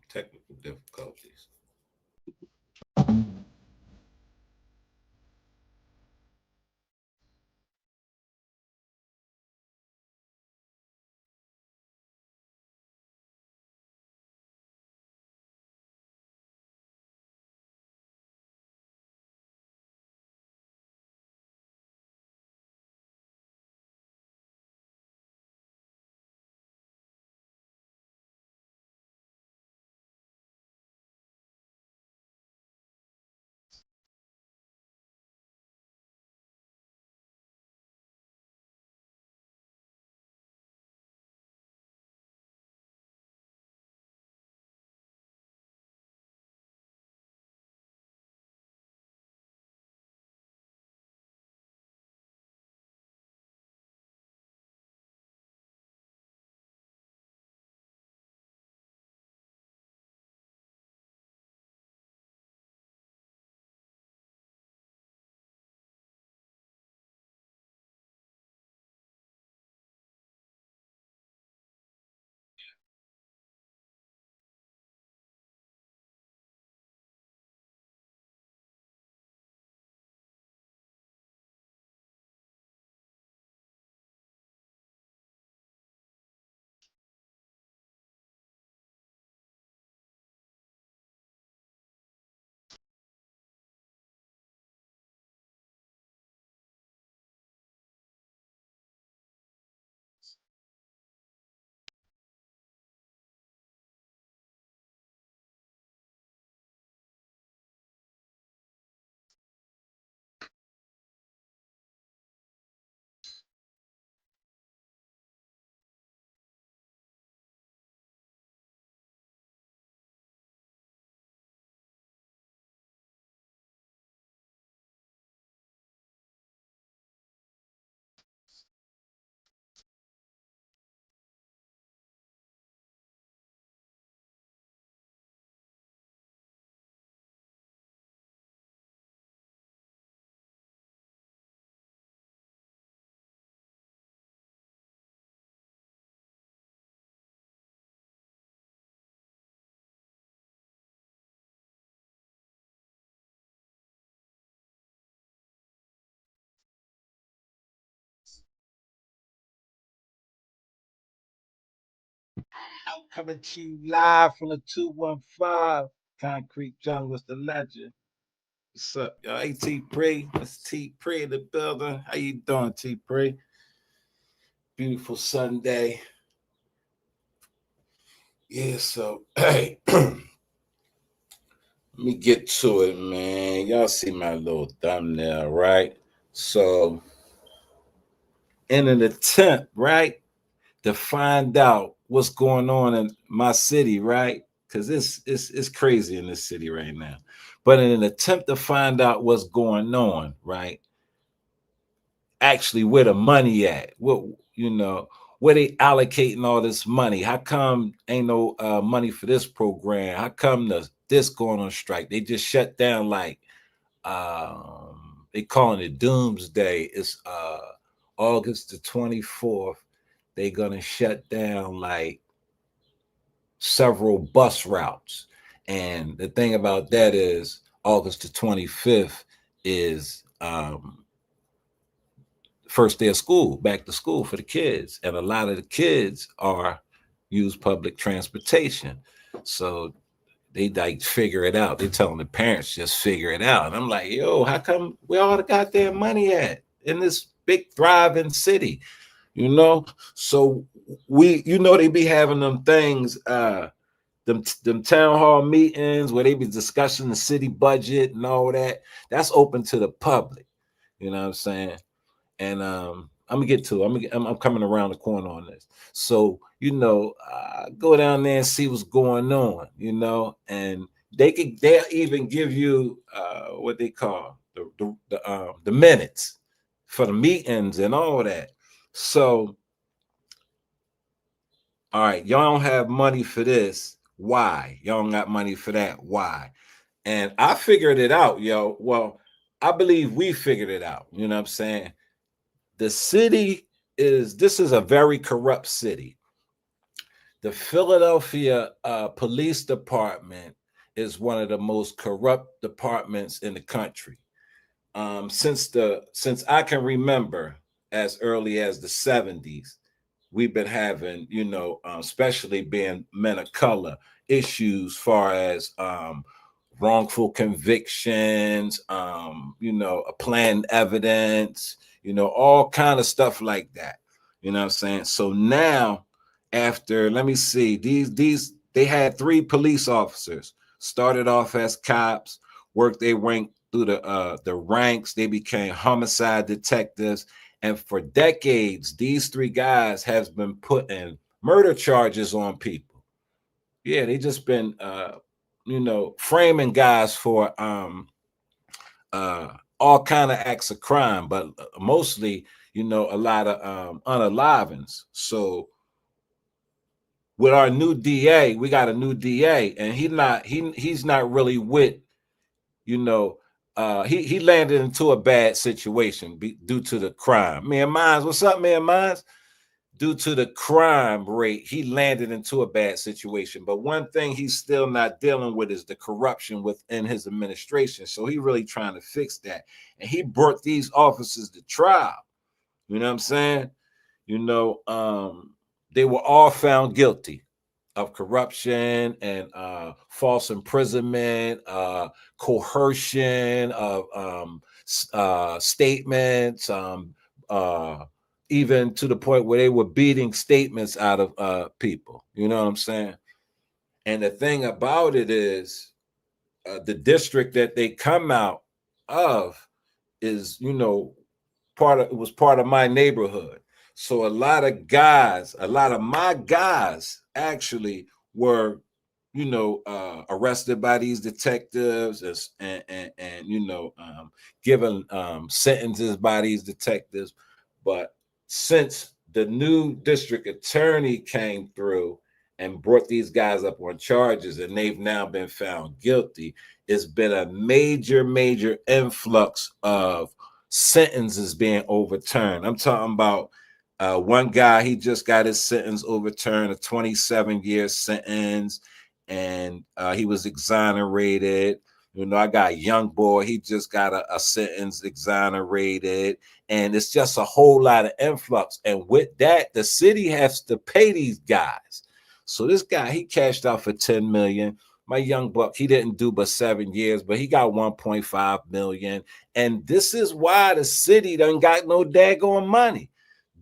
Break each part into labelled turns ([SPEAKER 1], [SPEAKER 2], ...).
[SPEAKER 1] Technical difficulties. Coming to you live from the 215 Concrete Jungle. It's the legend. What's up, y'all? Hey, T Pre. It's T Pre in the building. How you doing, T Pre? Beautiful Sunday. Yeah, so, hey, let me get to it, man. Y'all see my little thumbnail, right? So, in an attempt, right, to find out what's going on in my city, right? Because it's crazy in this city right now. But in an attempt to find out what's going on, right? Actually, where the money at? What where they allocating all this money? How come ain't no money for this program? How come this going on strike? They just shut down like they calling it doomsday. It's August the 24th. They gonna shut down like several bus routes. And the thing about that is August the 25th is first day of school, back to school for the kids. And a lot of the kids are use public transportation. So they like figure it out. They telling the parents just figure it out. And I'm like, yo, how come where all the goddamn money at in this big thriving city? You know? So they be having them things, them town hall meetings where they be discussing the city budget and all that. That's open to the public. You know what I'm saying? And I'm gonna get to it. I'm coming around the corner on this. So go down there and see what's going on. And they'll even give you what they call the minutes for the meetings and all that. So all right, y'all don't have money for this. Why? Y'all don't got money for that. Why? And I figured it out, yo. Well, I believe we figured it out. You know what I'm saying? The city this is a very corrupt city. The Philadelphia Police Department is one of the most corrupt departments in the country. Since I can remember, as early as the 70s, we've been having, especially being men of color, issues far as wrongful convictions, a planned evidence, all kind of stuff like that. You know what I'm saying? So now, after, let me see, these they had 3 police officers, started off as cops, worked their rank through the ranks. They became homicide detectives, and for decades, these 3 guys has been putting murder charges on people. Yeah, they just been framing guys for all kind of acts of crime, but mostly, a lot of unalivings. So with our new DA, we got a new DA, and he's not really with, he landed into a bad situation due to the crime. Man Mines, what's up, man Mines? Due to the crime rate, he landed into a bad situation. But one thing he's still not dealing with is the corruption within his administration. So he really trying to fix that. And he brought these officers to trial. You know what I'm saying? They were all found guilty of corruption and false imprisonment, coercion of statements, even to the point where they were beating statements out of people. You know what I'm saying? And the thing about it is, the district that they come out of is, it was part of my neighborhood. So a lot of my guys actually were, arrested by these detectives and given sentences by these detectives. But since the new district attorney came through and brought these guys up on charges and they've now been found guilty, it's been a major influx of sentences being overturned. I'm talking about one guy, he just got his sentence overturned, a 27-year sentence, and he was exonerated. I got a young boy, he just got a sentence exonerated, and it's just a whole lot of influx. And with that, the city has to pay these guys. So this guy, he cashed out for 10 million. My young buck, he didn't do but 7 years, but he got 1.5 million. And this is why the city done got no daggone money,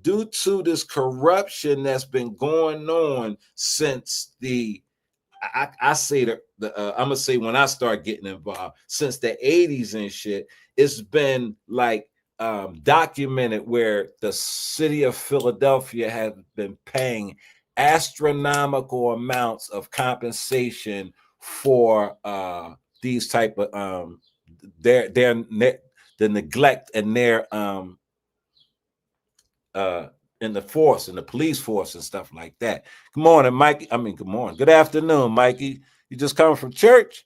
[SPEAKER 1] due to this corruption that's been going on since I say I'm gonna say when I start getting involved, since the 80s and shit. It's been like documented where the city of Philadelphia has been paying astronomical amounts of compensation for these type of the neglect and their in the force, in the police force and stuff like that. Good morning, Mikey. Good morning. Good afternoon, Mikey. You just coming from church?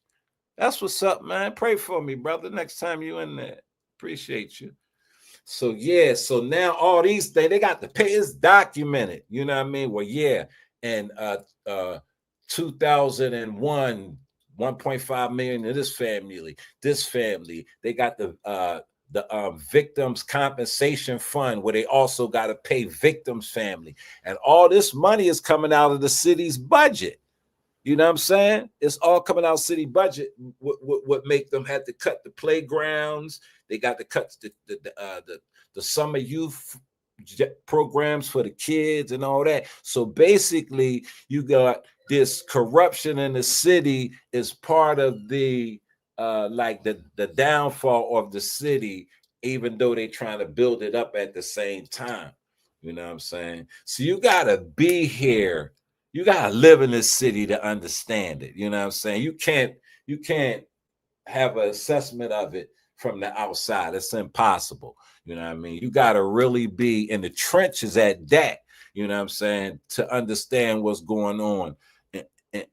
[SPEAKER 1] That's what's up, man. Pray for me, brother, next time you in there. Appreciate you. So yeah, so now all these things, they got to pay. It's documented. You know what I mean? Well, yeah. And 2001, 1.5 million in this family. They got the victims compensation fund, where they also got to pay victims' family, and all this money is coming out of the city's budget. You know what I'm saying? It's all coming out of city budget. What make them have to cut the playgrounds? They got to cut the summer youth programs for the kids and all that. So basically, you got this corruption in the city is part of the like the downfall of the city, even though they're trying to build it up at the same time. You know what I'm saying? So you gotta be here. You gotta live in this city to understand it. You know what I'm saying? You can't have an assessment of it from the outside. It's impossible. You know what I mean? You gotta really be in the trenches at that. You know what I'm saying? To understand what's going on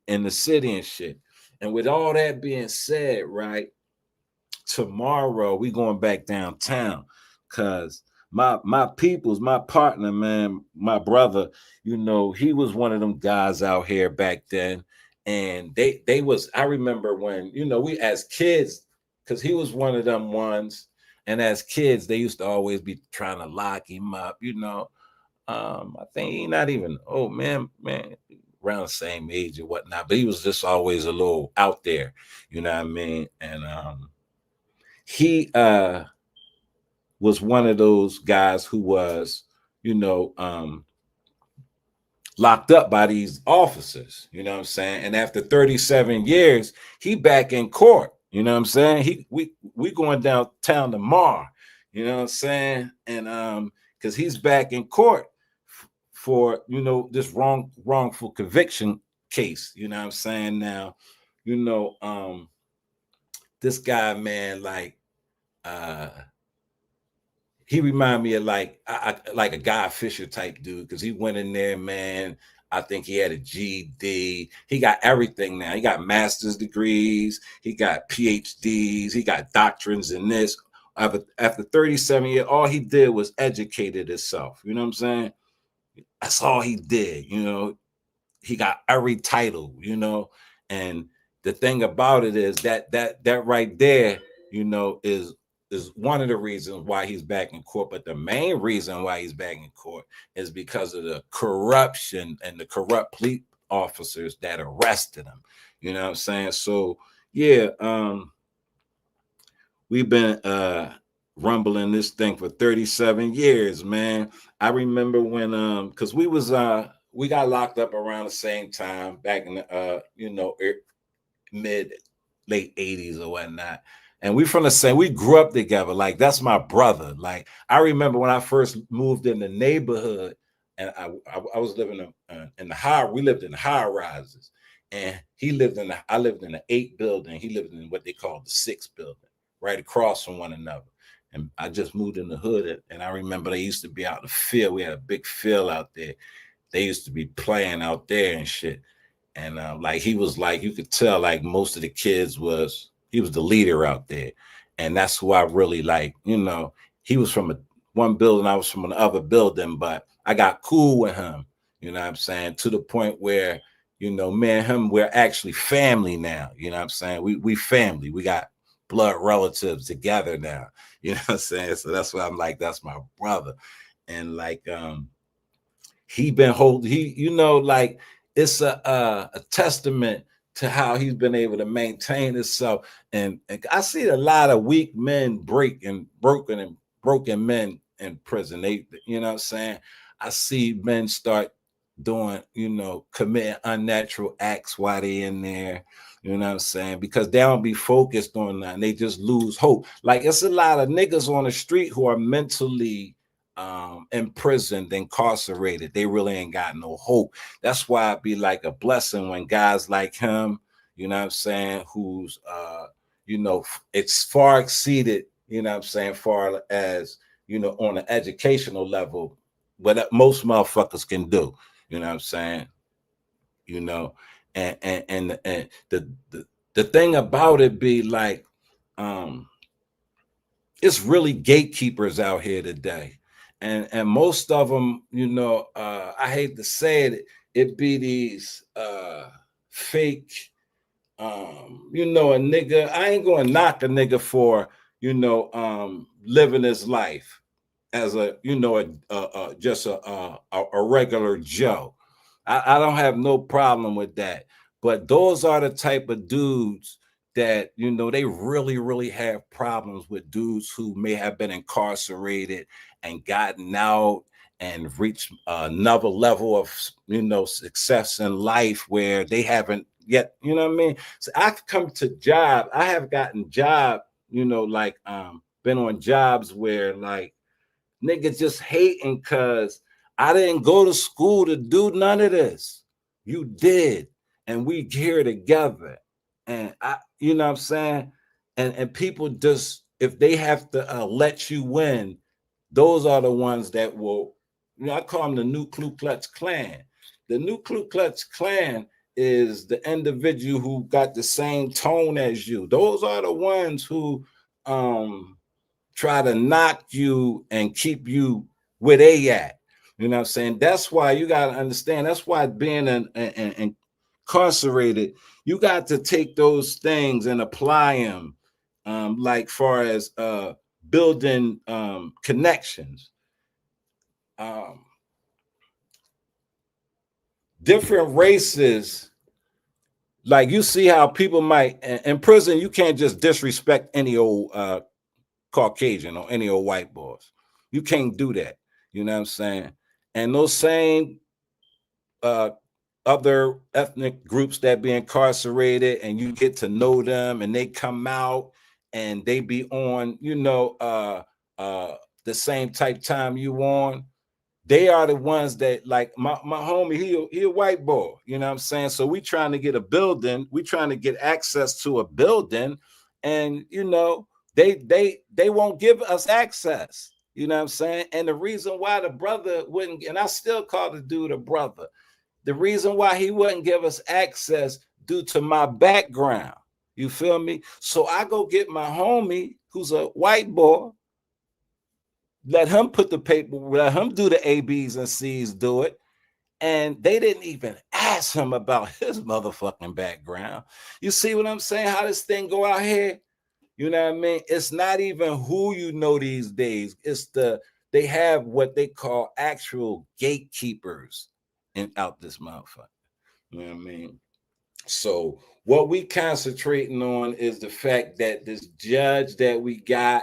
[SPEAKER 1] in the city and shit. And with all that being said, right, tomorrow we going back downtown because my people's my partner, man, my brother, he was one of them guys out here back then. And they was, I remember when, we as kids, because he was one of them ones. And as kids, they used to always be trying to lock him up, I think he not even, oh man, around the same age or whatnot, but he was just always a little out there, you know what I mean? And he was one of those guys who was, you know, locked up by these officers, you know what I'm saying? And after 37 years, he back in court, you know what I'm saying? We going downtown tomorrow, you know what I'm saying? And because he's back in court for, this wrongful conviction case, you know what I'm saying? Now, this guy, man, like he reminded me of like a Guy Fisher type dude, because he went in there, man. I think he had a GED. He got everything now. He got master's degrees. He got PhDs. He got doctrines in this. After 37 years, all he did was educated himself. You know what I'm saying? That's all he did. He got every title. And the thing about it is that right there, is one of the reasons why he's back in court. But the main reason why he's back in court is because of the corruption and the corrupt police officers that arrested him. You know what I'm saying? So yeah, we've been rumbling this thing for 37 years, man. I remember when because we got locked up around the same time back in the mid late 80s or whatnot. And we from the same, we grew up together. Like, that's my brother. Like, I remember when I first moved in the neighborhood, and I was living in the high, we lived in the high rises. And I lived in the 8 building. He lived in what they call the 6 building, right across from one another. And I just moved in the hood. And I remember they used to be out in the field. We had a big field out there. They used to be playing out there and shit. And like, he was like, you could tell like most of the kids he was the leader out there. And that's who I really like. He was from one building, I was from another building, but I got cool with him, you know what I'm saying? To the point where, me and him, we're actually family now. You know what I'm saying? We family. We got blood relatives together now. You know what I'm saying? So that's why I'm like, that's my brother. And like he been holding, like, it's a testament to how he's been able to maintain himself. And I see a lot of weak men broken men in prison. They, you know what I'm saying? I see men start doing, committing unnatural acts while they in there. You know what I'm saying? Because they don't be focused on that. And they just lose hope. Like, it's a lot of niggas on the street who are mentally imprisoned, incarcerated. They really ain't got no hope. That's why it'd be like a blessing when guys like him, you know what I'm saying, who's it's far exceeded, you know what I'm saying, far as, on an educational level, what most motherfuckers can do, you know what I'm saying, and the thing about it be like, it's really gatekeepers out here today. And most of them, I hate to say it, it be these fake, a nigga. I ain't gonna knock a nigga for, living his life as a, just a regular Joe. I don't have no problem with that. But those are the type of dudes that, they really, really have problems with dudes who may have been incarcerated and gotten out and reached another level of, success in life where they haven't yet, you know what I mean? So I've come to job. I have gotten job, like been on jobs where like niggas just hating because I didn't go to school to do none of this. You did. And we here together. And I, you know what I'm saying? And people just, if they have to let you win, those are the ones that will, I call them the New Ku Klux Klan. The New Ku Klux Klan is the individual who got the same tone as you. Those are the ones who try to knock you and keep you where they at. You know what I'm saying? That's why you got to understand. That's why being incarcerated, you got to take those things and apply them, like far as building connections. Different races, like you see how people might in prison, you can't just disrespect any old Caucasian or any old white boys. You can't do that. You know what I'm saying? And those same other ethnic groups that be incarcerated, and you get to know them, and they come out and they be on, the same type time you on. They are the ones that, like my homie, he a white boy, you know what I'm saying? So we trying to get a building, we trying to get access to a building, and they won't give us access, you know what I'm saying? And the reason why the brother wouldn't, and I still call the dude a brother, the reason why he wouldn't give us access due to my background. You feel me? So I go get my homie who's a white boy, let him put the paper, let him do the A, B's, and C's, do it. And they didn't even ask him about his motherfucking background. You see what I'm saying? How this thing go out here? You know what I mean? It's not even who you know these days. It's they have what they call actual gatekeepers out this motherfucker. You know what I mean? So what we concentrating on is the fact that this judge that we got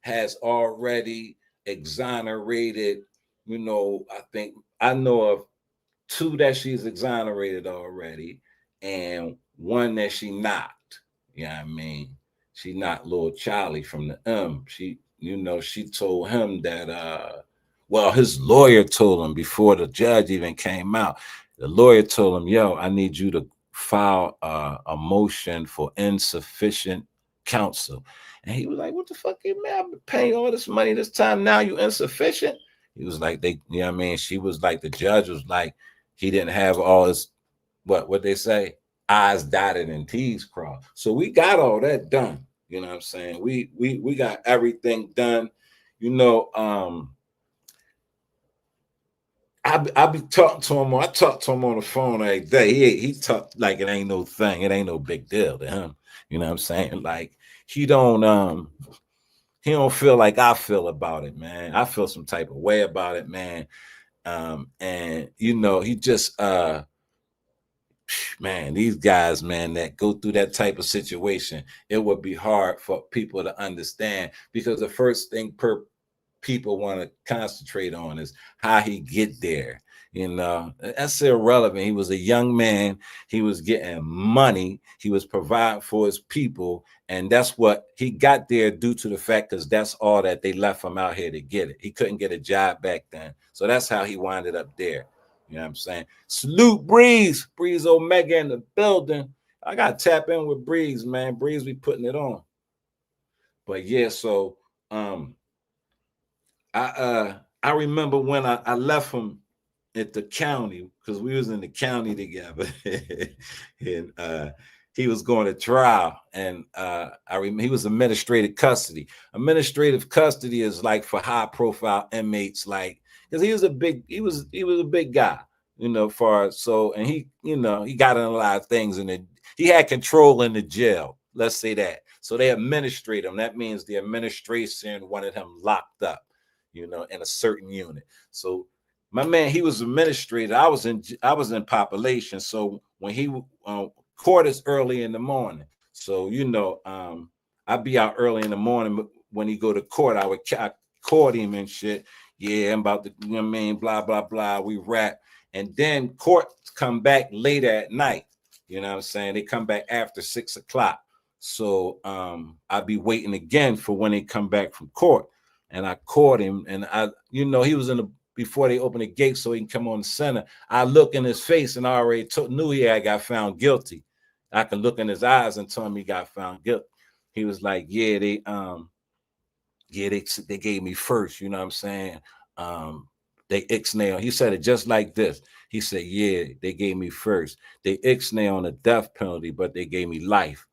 [SPEAKER 1] has already exonerated, I know of 2 that she's exonerated already, and 1 that she knocked. You know what I mean? She knocked little Charlie from the she told him that his lawyer told him before the judge even came out. The lawyer told him, yo, I need you to file a motion for insufficient counsel. And he was like, what the fuck, man? I've been paying all this money this time. Now you insufficient? He was like, she was like, the judge was like, he didn't have all his, what they say, I's dotted and T's crossed. So we got all that done. You know what I'm saying? We got everything done. I be talking to him. I talk to him on the phone every day. He talk like it ain't no thing. It ain't no big deal to him. You know what I'm saying? Like he don't feel like I feel about it, man. I feel some type of way about it, man. And he just man, these guys, man, that go through that type of situation, it would be hard for people to understand, because the first thing people want to concentrate on is how he get there. That's irrelevant. He was a young man. He was getting money. He was providing for his people. And that's what he got there due to the fact, because that's all that they left him out here to get it. He couldn't get a job back then. So that's how he winded up there. You know what I'm saying? Salute Breeze Omega in the building. I got to tap in with Breeze, man. Breeze be putting it on. But yeah, so I remember when I left him at the county, because we was in the county together, and he was going to trial, and I remember he was administrative custody. Administrative custody is like for high profile inmates, like, because he was a big guy, and he got in a lot of things, and he had control in the jail. Let's say that. So they administrate him. That means the administration wanted him locked up, in a certain unit. So my man, he was administrator. I was in population. So when he court is early in the morning. So I'd be out early in the morning. But when he go to court, I court him and shit. Yeah, I'm about to, blah blah blah. We rap, and then court come back later at night. You know what I'm saying? They come back after 6 o'clock. So I'd be waiting again for when they come back from court. And I caught him, and he was before they opened the gate so he can come on the center. I look in his face and I already knew he had got found guilty. I could look in his eyes and tell him he got found guilty. He was like, yeah, they gave me first, you know what I'm saying? They ixnay. He said it just like this. He said, yeah, they gave me first. They ixnay on the death penalty, but they gave me life.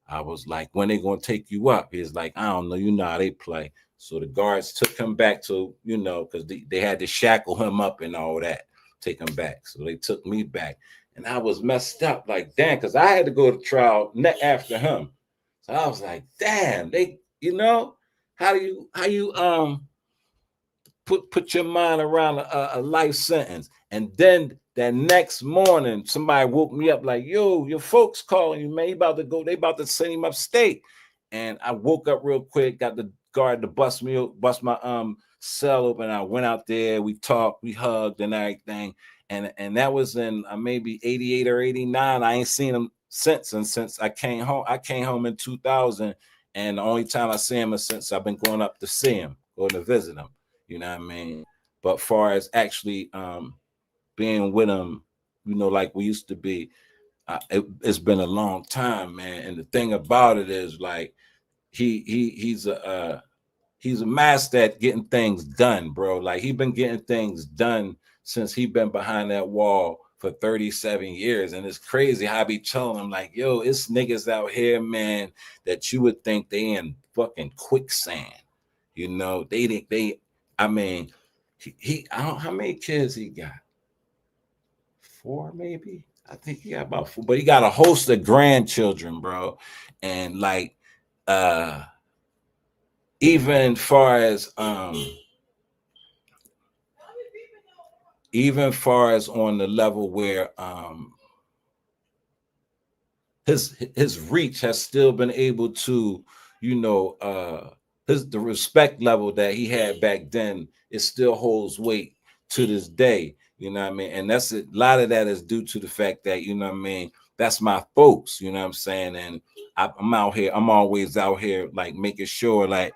[SPEAKER 1] I was like, when they gonna take you up? He's like, I don't know, how they play. So the guards took him back to, you know, because they had to shackle him up and all that, take him back. So they took me back. And I was messed up, like, damn, because I had to go to trial after him. So I was like, damn, they, you know, how you put your mind around a life sentence. And then that next morning, somebody woke me up like, yo, your folks calling you, man. He about to go, they about to send him upstate. And I woke up real quick, got the guard to bust my cell open. I went out there, we talked, we hugged and everything. And that was in maybe 88 or 89. I ain't seen him since. And since I came home in 2000. And the only time I see him is since I've been going up to see him, going to visit him. You know what I mean? But far as actually being with him, you know, like we used to be, it's been a long time, man. And the thing about it is, like, he's a master at getting things done, bro. Like, he been getting things done since he been behind that wall for 37 years. And it's crazy how I be telling him, like, yo, it's niggas out here, man, that you would think they in fucking quicksand. You know, I mean, I don't, how many kids he got? 4, maybe. I think he got about 4, but he got a host of grandchildren, bro. And like, even far as on the level where his reach has still been able to, you know, the respect level that he had back then, it still holds weight to this day. You know what I mean? And that's a lot of that is due to the fact that, you know what I mean, that's my folks, you know what I'm saying? And I'm out here, I'm always out here, like, making sure, like,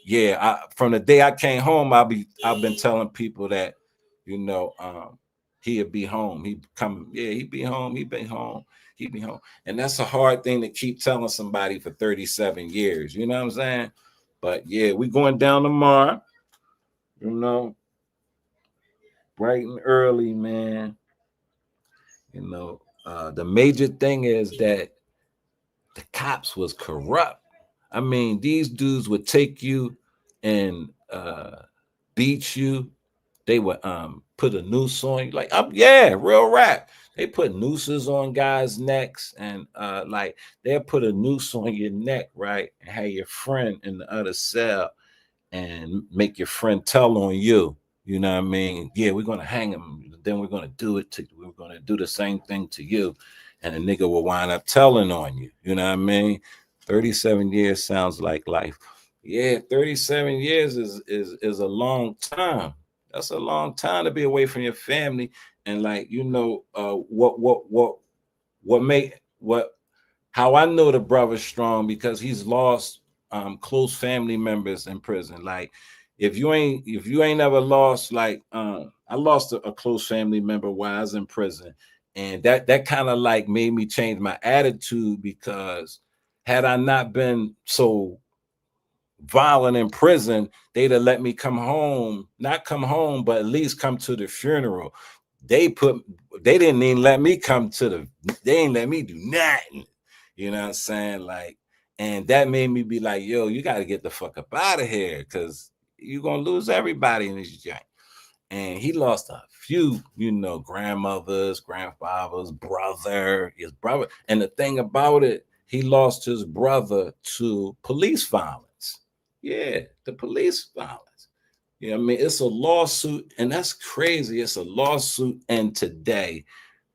[SPEAKER 1] yeah, from the day I came home, I've been telling people that, you know, he'll be home. He be home, he be home, he be home. And that's a hard thing to keep telling somebody for 37 years, you know what I'm saying? But yeah, we going down tomorrow, you know, bright and early, man. You know, the major thing is that the cops was corrupt. I mean, these dudes would take you and beat you. They would put a noose on you, like, yeah, real rap. They put nooses on guys' necks, and like, they'll put a noose on your neck, right? And have your friend in the other cell and make your friend tell on you. You know what I mean? Yeah, we're gonna hang him. Then we're gonna we're gonna do the same thing to you. And the nigga will wind up telling on you. You know what I mean? 37 years sounds like life. Yeah, 37 years is a long time. That's a long time to be away from your family. And, like, you know, what how I know the brother's strong, because he's lost close family members in prison. Like, if you ain't ever lost, like, I lost a close family member while I was in prison, and that kind of like made me change my attitude, because had I not been so violent in prison, they'd have let me not come home, but at least come to the funeral. They didn't even let me they didn't let me do nothing. You know what I'm saying? Like, and that made me be like, yo, you got to get the fuck up out of here, because you're going to lose everybody in this joint. And he lost a few, you know, grandmothers, grandfathers, his brother. And the thing about it, he lost his brother to police violence. Yeah, the police violence. You know what I mean? It's a lawsuit, and that's crazy. It's a lawsuit and today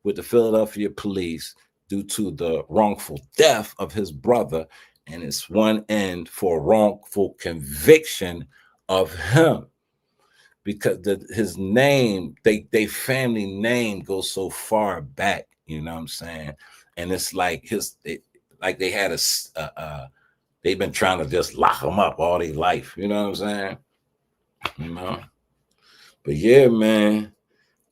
[SPEAKER 1] with the Philadelphia police due to the wrongful death of his brother, and it's one end for wrongful conviction of him, because his name, they family name goes so far back, you know what I'm saying? And it's like like they had they've been trying to just lock him up all their life, you know what I'm saying? You know, but yeah, man,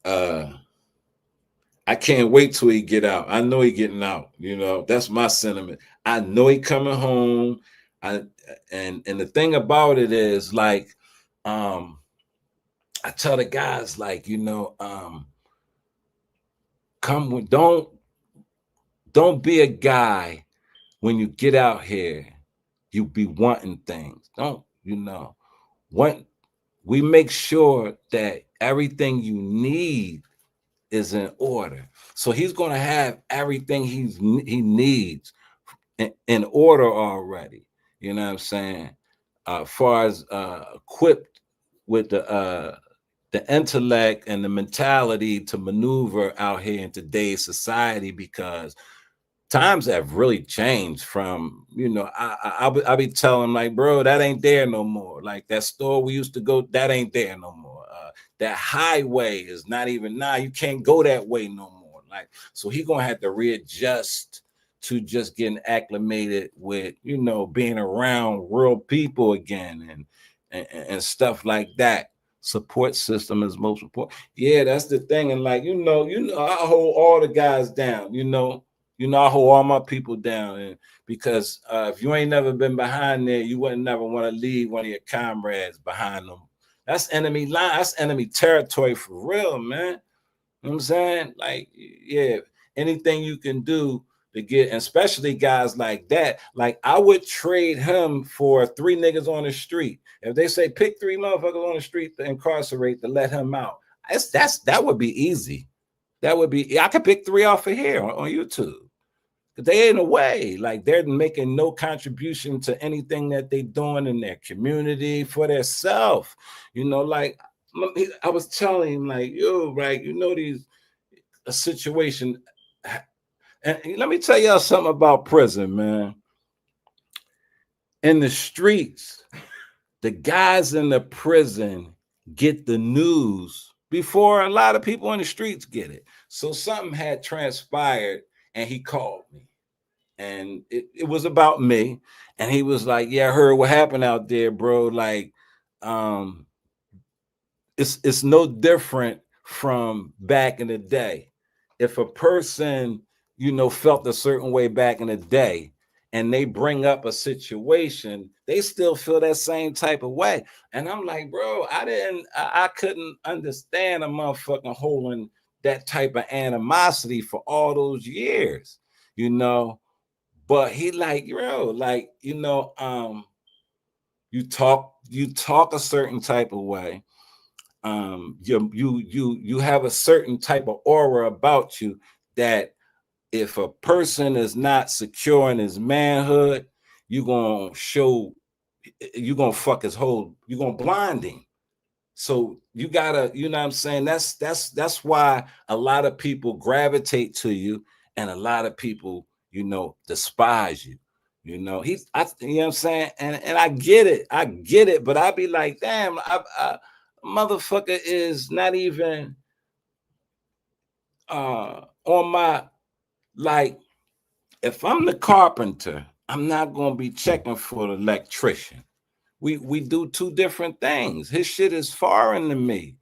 [SPEAKER 1] I can't wait till he get out. I know he getting out. You know, that's my sentiment. I know he coming home. And the thing about it is, like, I tell the guys, like, you know, don't be a guy when you get out here, you be wanting things. You know, when we make sure that everything you need is in order. So he's going to have everything he needs in order already. You know what I'm saying? Far as equipped with the intellect and the mentality to maneuver out here in today's society, because times have really changed from, I'll be telling them, like, bro, that ain't there no more. Like that store we used to go, that ain't there no more. That highway is not even now. You can't go that way no more. Like, so he gonna have to readjust to just getting acclimated with, being around real people again and stuff like that. Support system is most important. Yeah, that's the thing. And like, I hold all the guys down, I hold all my people down. And because if you ain't never been behind there, you wouldn't never want to leave one of your comrades behind them. That's enemy line. That's enemy territory for real, man. You know what I'm saying? Like, yeah, anything you can do to get, and especially guys like that. Like, I would trade him for 3 niggas on the street. If they say pick 3 motherfuckers on the street to incarcerate to let him out, that would be easy. That would be, I could pick 3 off of here on YouTube. They ain't away. Like, they're making no contribution to anything that they doing in their community for their self. Like, I was telling him, like, yo, right, a situation. And let me tell y'all something about prison, man. In the streets, the guys in the prison get the news before a lot of people in the streets get it. So something had transpired and he called me. And it was about me. And he was like, yeah, I heard what happened out there, bro. Like, it's no different from back in the day. If a person, felt a certain way back in the day and they bring up a situation, they still feel that same type of way. And I'm like, bro, I couldn't understand a motherfucking holding that type of animosity for all those years, But he like, bro, like, you talk a certain type of way. You have a certain type of aura about you that if a person is not secure in his manhood, you're gonna fuck his whole, you're gonna blind him. So you gotta, you know what I'm saying? That's why a lot of people gravitate to you and a lot of people, despise you. You know what I'm saying? And I get it, but I be like, damn, motherfucker is not even on my, like, if I'm the carpenter, I'm not gonna be checking for the electrician. We do 2 different things. His shit is foreign to me.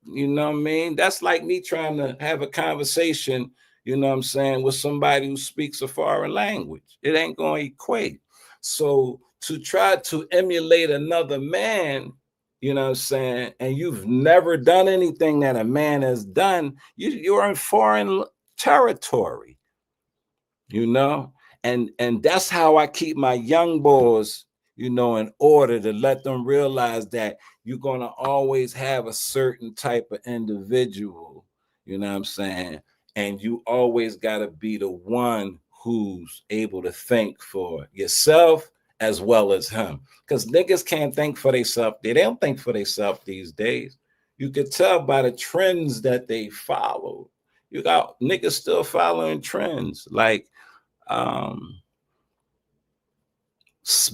[SPEAKER 1] You know what I mean? That's like me trying to have a conversation, you know what I'm saying, with somebody who speaks a foreign language. It ain't going to equate. So to try to emulate another man, you know what I'm saying, and you've never done anything that a man has done, you're in foreign territory, and that's how I keep my young boys, in order to let them realize that you're going to always have a certain type of individual, you know what I'm saying? And you always got to be the one who's able to think for yourself as well as him. Because niggas can't think for themselves. They don't think for themselves these days. You could tell by the trends that they follow. You got niggas still following trends. Like,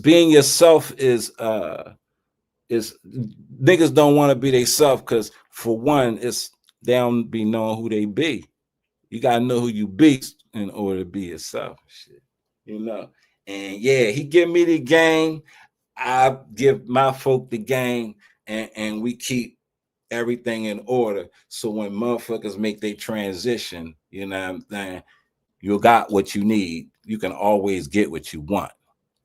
[SPEAKER 1] being yourself is niggas don't want to be themselves because, for one, it's they don't be knowing who they be. You gotta know who you be in order to be yourself. Shit, And yeah, he give me the game, I give my folk the game, and we keep everything in order. So when motherfuckers make their transition, you know what I'm saying, you got what you need. You can always get what you want.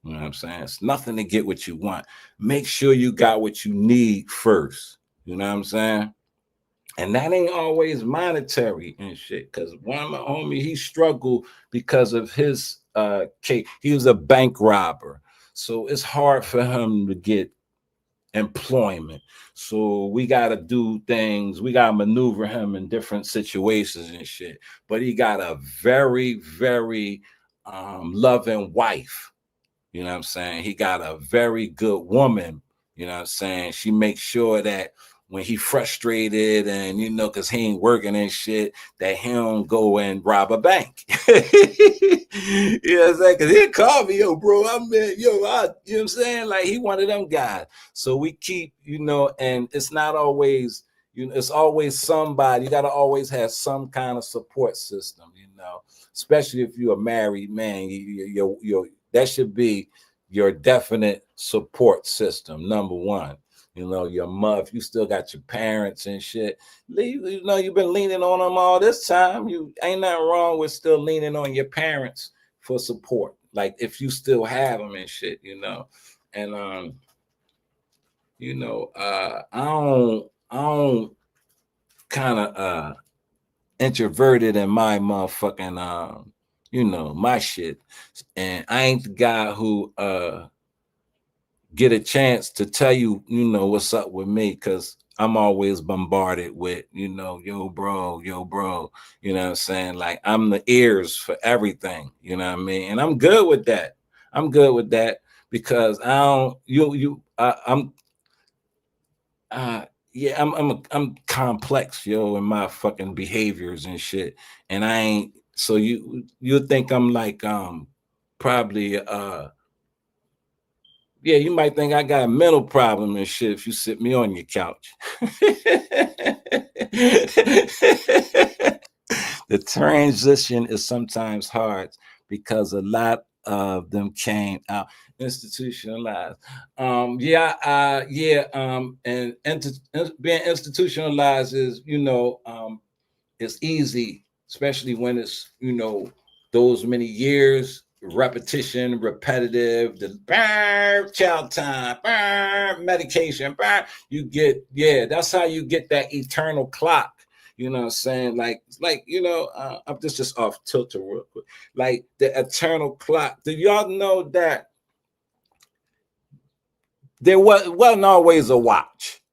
[SPEAKER 1] You know what I'm saying? It's nothing to get what you want. Make sure you got what you need first. You know what I'm saying? And that ain't always monetary and shit. Because one of my homies, he struggled because of his case. He was a bank robber. So it's hard for him to get employment. So we got to do things. We got to maneuver him in different situations and shit. But he got a very, very loving wife. You know what I'm saying? He got a very good woman. You know what I'm saying? She makes sure that when he frustrated and, you know, because he ain't working and shit, that he don't go and rob a bank. You know what I'm saying? Because he'll call me, yo, bro, you know what I'm saying? Like, he one of them guys. So we keep, you know, and it's not always, you know, it's always somebody. You got to always have some kind of support system, you know, especially if you're a married man. That should be your definite support system, number one. You know, your mother, if you still got your parents and shit, you know, you've been leaning on them all this time. You ain't nothing wrong with still leaning on your parents for support. Like if you still have them and shit, you know. And you know, I don't kind of introverted in my motherfucking you know, my shit. And I ain't the guy who get a chance to tell you, you know, what's up with me, because I'm always bombarded with, you know, yo, bro, you know what I'm saying? Like I'm the ears for everything, you know what I mean? And I'm good with that. I'm good with that because I don't, yeah, I'm complex, yo, in my fucking behaviors and shit. And I ain't, so you think I'm like, probably, yeah, you might think I got a mental problem and shit if you sit me on your couch. The transition is sometimes hard because a lot of them came out institutionalized. Being institutionalized is, you know, it's easy, especially when it's, you know, those many years, repetition, repetitive, the child time, medication, you get, yeah, that's how you get that eternal clock. You know what I'm saying? Like you know, I'm just off tilter real quick. Like the eternal clock. Do y'all know that there wasn't always a watch?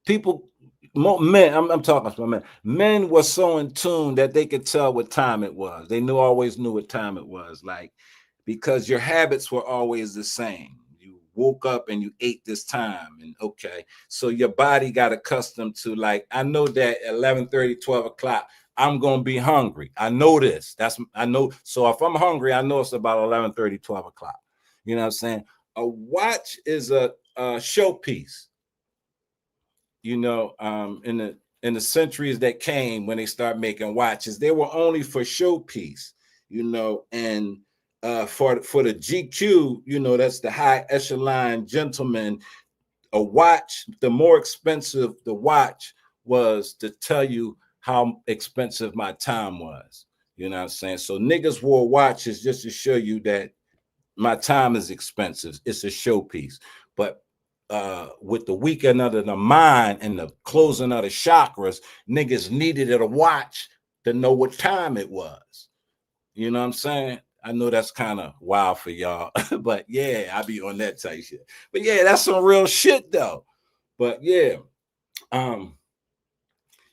[SPEAKER 1] People, men, I'm talking about men. Men were so in tune that they could tell what time it was. They always knew what time it was. Like, because your habits were always the same. You woke up and you ate this time, and okay, so your body got accustomed to, like, I know that 11:30, 12 o'clock, I'm gonna be hungry. I know this. I know. So if I'm hungry, I know it's about 11:30, 12 o'clock. You know what I'm saying? A watch is a showpiece. You know, in the centuries that came when they start making watches, they were only for showpiece, you know, and for the GQ, you know, that's the high echelon gentleman. A watch, the more expensive the watch was to tell you how expensive my time was. You know what I'm saying? So niggas wore watches just to show you that my time is expensive. It's a showpiece. But with the weekend of the mind and the closing of the chakras, niggas needed a watch to know what time it was. You know what I'm saying? I know that's kind of wild for y'all, but yeah, I be on that type shit. But yeah, that's some real shit though. But yeah, um,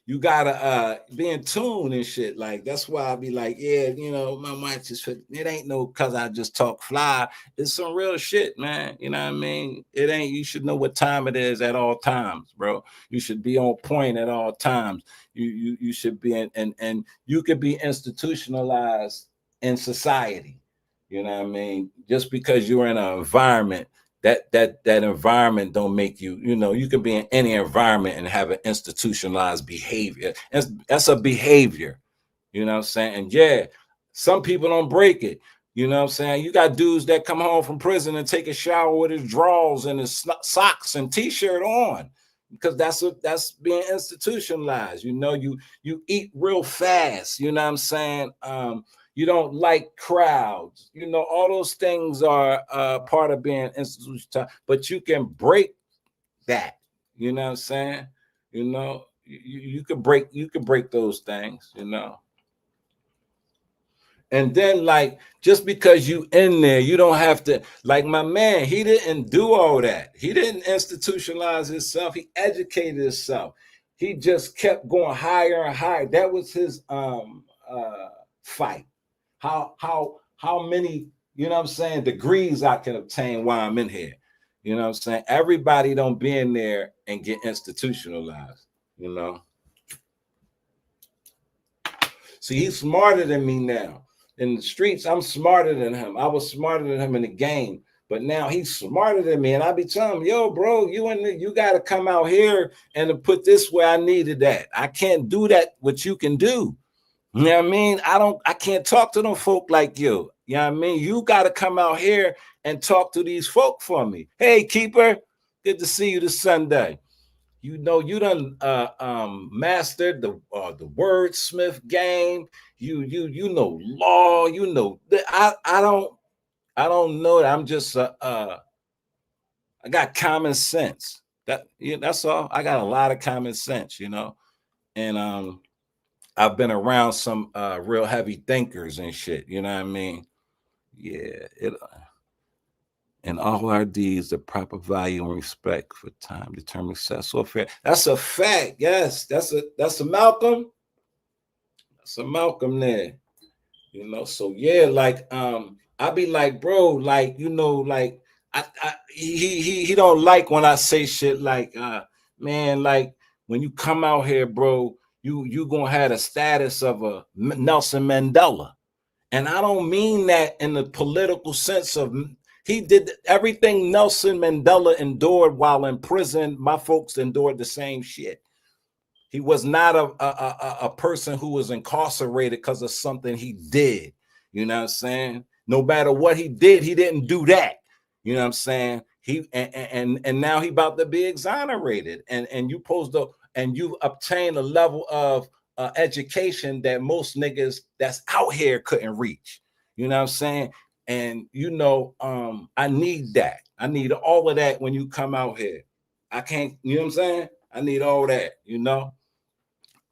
[SPEAKER 1] you gotta be in tune and shit. Like that's why I be like, yeah, you know, my mind just it ain't no cause I just talk fly. It's some real shit, man. You know what I mean? It ain't, you should know what time it is at all times, bro. You should be on point at all times. You should be in, and you could be institutionalized in society. You know what I mean? Just because you're in an environment, that environment don't make you, you know, you can be in any environment and have an institutionalized behavior. That's a behavior, you know what I'm saying? And yeah, some people don't break it. You know what I'm saying? You got dudes that come home from prison and take a shower with his drawers and his socks and t-shirt on, because that's being institutionalized. You know, you eat real fast, you know what I'm saying? You don't like crowds. You know, all those things are part of being institutional, but you can break that. You know what I'm saying? You know, you can break those things, you know. And then, like, just because you in there, you don't have to, like my man, he didn't do all that. He didn't institutionalize himself. He educated himself. He just kept going higher and higher. That was his fight. How many, you know what I'm saying, degrees I can obtain while I'm in here. You know what I'm saying? Everybody don't be in there and get institutionalized, you know. See, he's smarter than me now. In the streets, I'm smarter than him. I was smarter than him in the game, but now he's smarter than me. And I be telling him, yo, bro, you got to come out here and to put this where I needed that. I can't do that, what you can do. You know what I mean? I can't talk to them folk like you. You know what I mean? You got to come out here and talk to these folk for me. Hey, Keeper, good to see you this Sunday. You know, you done mastered the wordsmith game. You know law. You know I don't know that. I'm just I got common sense. That's all. I got a lot of common sense, you know, and I've been around some real heavy thinkers and shit. You know what I mean? Yeah. And all our deeds, the proper value and respect for time determine success or fair. That's a fact. Yes, that's a Malcolm. That's a Malcolm there. You know, so yeah, like I be like, bro, like, you know, like he don't like when I say shit like man, like when you come out here, bro, you gonna have the status of a Nelson Mandela. And I don't mean that in the political sense of he did everything Nelson Mandela endured while in prison. My folks endured the same shit. He was not a person who was incarcerated because of something he did. You know what I'm saying? No matter what he did, he didn't do that. You know what I'm saying? He and now he about to be exonerated. And you posed up and you obtained a level of education that most niggas that's out here couldn't reach. You know what I'm saying? And you know, I need that. I need all of that when you come out here. I can't, you know what I'm saying? I need all that, you know.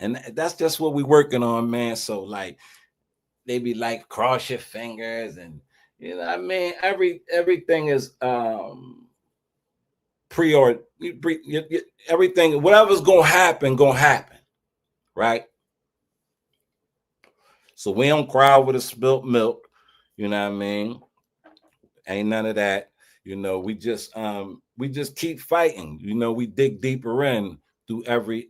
[SPEAKER 1] And that's just what we working on, man. So like they be like cross your fingers and you know, I mean, everything is everything, whatever's gonna happen, right? So we don't cry over the spilt milk, you know what I mean? Ain't none of that. You know, we just keep fighting. You know, we dig deeper in through every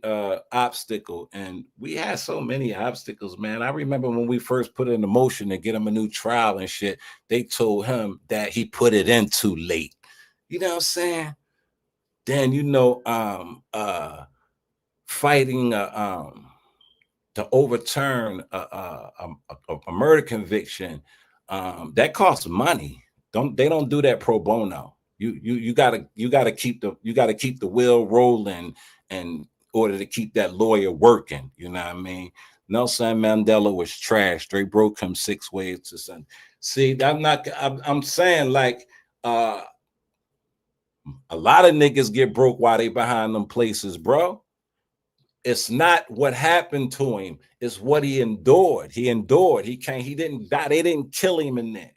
[SPEAKER 1] obstacle. And we had so many obstacles, man. I remember when we first put it into motion to get him a new trial and shit, they told him that he put it in too late. You know what I'm saying? Then you know, fighting to overturn a murder conviction, that costs money. They don't do that pro bono. You gotta keep the wheel rolling in order to keep that lawyer working. You know what I mean? Nelson Mandela was trash. They broke him 6 ways to Sunday. See, I'm saying like a lot of niggas get broke while they behind them places, bro. It's not what happened to him, it's what he endured. He didn't die. They didn't kill him in there.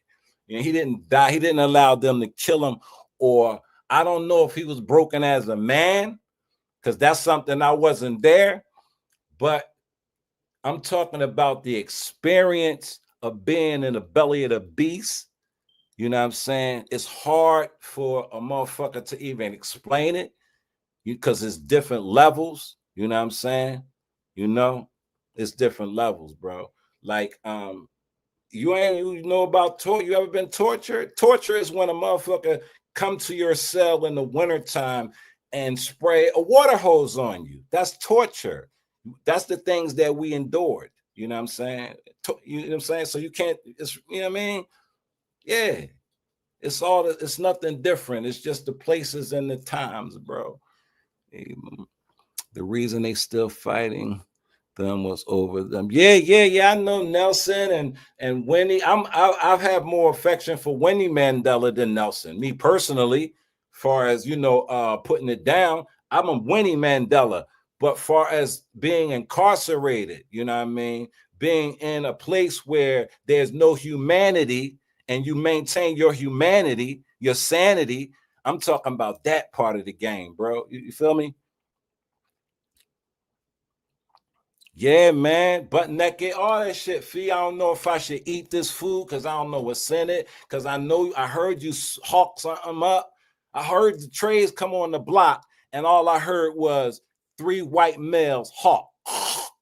[SPEAKER 1] You know, he didn't die. He didn't allow them to kill him. Or I don't know if he was broken as a man, because that's something I wasn't there. But I'm talking about the experience of being in the belly of the beast. You know what I'm saying? It's hard for a motherfucker to even explain it because it's different levels. You know what I'm saying? You know, it's different levels, bro. Like, you know about torture? You ever been tortured? Torture is when a motherfucker come to your cell in the wintertime and spray a water hose on you. That's torture. That's the things that we endured. You know what I'm saying? You know what I'm saying? So you can't, it's, you know what I mean? Yeah. It's nothing different. It's just the places and the times, bro. The reason they still fighting them was over them. Yeah. I know Nelson and Winnie. I've had more affection for Winnie Mandela than Nelson. Me personally, far as you know, putting it down, I'm a Winnie Mandela. But far as being incarcerated, you know what I mean, being in a place where there's no humanity and you maintain your humanity, your sanity. I'm talking about that part of the game, bro. You feel me? Yeah, man, butt naked, all that shit. Fee, I don't know if I should eat this food because I don't know what's in it. Because I heard you hawk something up. I heard the trays come on the block, and all I heard was 3 white males hawk,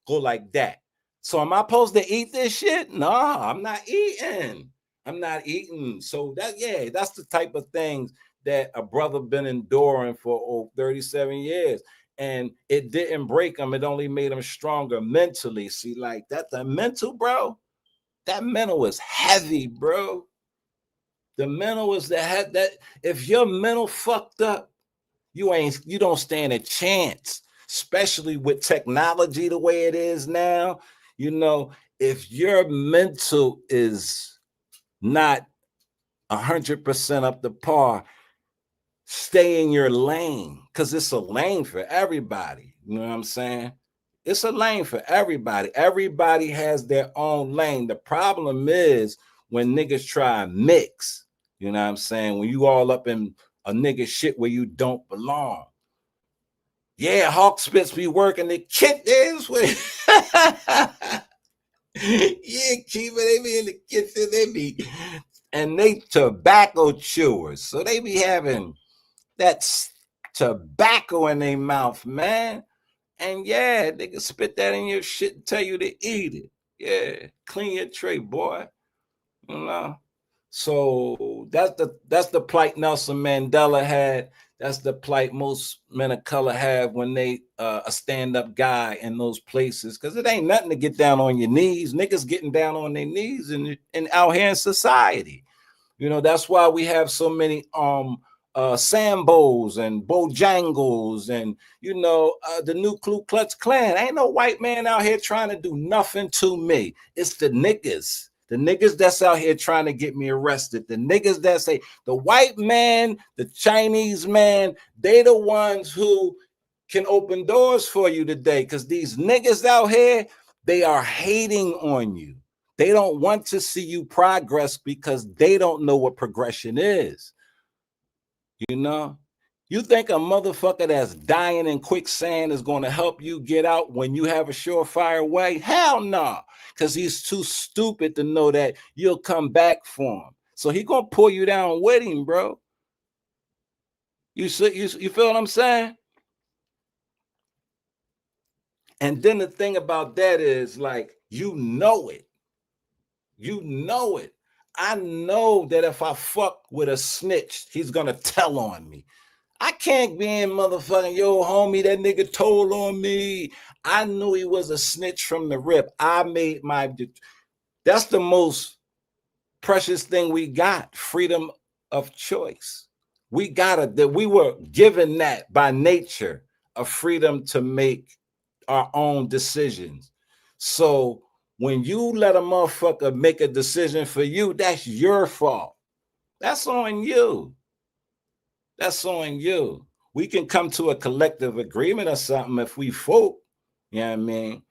[SPEAKER 1] go like that. So am I supposed to eat this shit? Nah, I'm not eating. I'm not eating. So that's the type of things that a brother been enduring for 37 years. And it didn't break him. It only made him stronger mentally. See, like that, the mental, bro, that mental is heavy, bro. The mental is that if your mental fucked up, you don't stand a chance, especially with technology the way it is now. You know, if your mental is not 100% up to par, stay in your lane, because it's a lane for everybody. You know what I'm saying? It's a lane for everybody. Everybody has their own lane. The problem is when niggas try and mix, you know what I'm saying? When you all up in a nigga shit where you don't belong. Yeah, Hawk Spits be working the kid this way. Yeah, keep it. They be in the kitchen. They be, and they tobacco chewers. So they be having that's tobacco in their mouth, man. And yeah, they can spit that in your shit and tell you to eat it. Yeah, clean your tray, boy. You know. So that's the plight Nelson Mandela had. That's the plight most men of color have when they a stand-up guy in those places. Because it ain't nothing to get down on your knees. Niggas getting down on their knees and out here in society. You know, that's why we have so many Sambos and Bojangles and, you know, the new Ku Klux Klan. Ain't no white man out here trying to do nothing to me. It's the niggas. The niggas that's out here trying to get me arrested. The niggas that say the white man, the Chinese man, they the ones who can open doors for you today. Because these niggas out here, they are hating on you. They don't want to see you progress because they don't know what progression is. You know? You think a motherfucker that's dying in quicksand is going to help you get out when you have a surefire way? Hell no, because he's too stupid to know that you'll come back for him. So he going to pull you down with him, bro. You feel what I'm saying? And then the thing about that is, like, you know it. You know it. I know that if I fuck with a snitch, he's going to tell on me. I can't be in motherfucking, yo, homie, that nigga told on me. I knew he was a snitch from the rip. I made that's the most precious thing we got, freedom of choice. We were given that by nature, a freedom to make our own decisions. So when you let a motherfucker make a decision for you, that's your fault. That's on you. That's on you. We can come to a collective agreement or something if we folk, you know what I mean?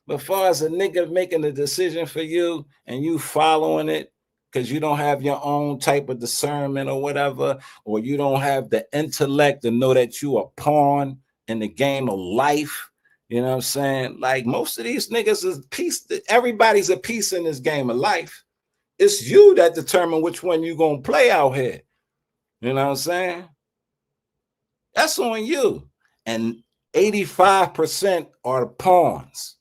[SPEAKER 1] But as far as a nigga making a decision for you and you following it because you don't have your own type of discernment or whatever, or you don't have the intellect to know that you are a pawn in the game of life, you know what I'm saying? Like most of these niggas is piece, everybody's a piece in this game of life. It's you that determine which one you're going to play out here. You know what I'm saying? That's on you. And 85% are the pawns.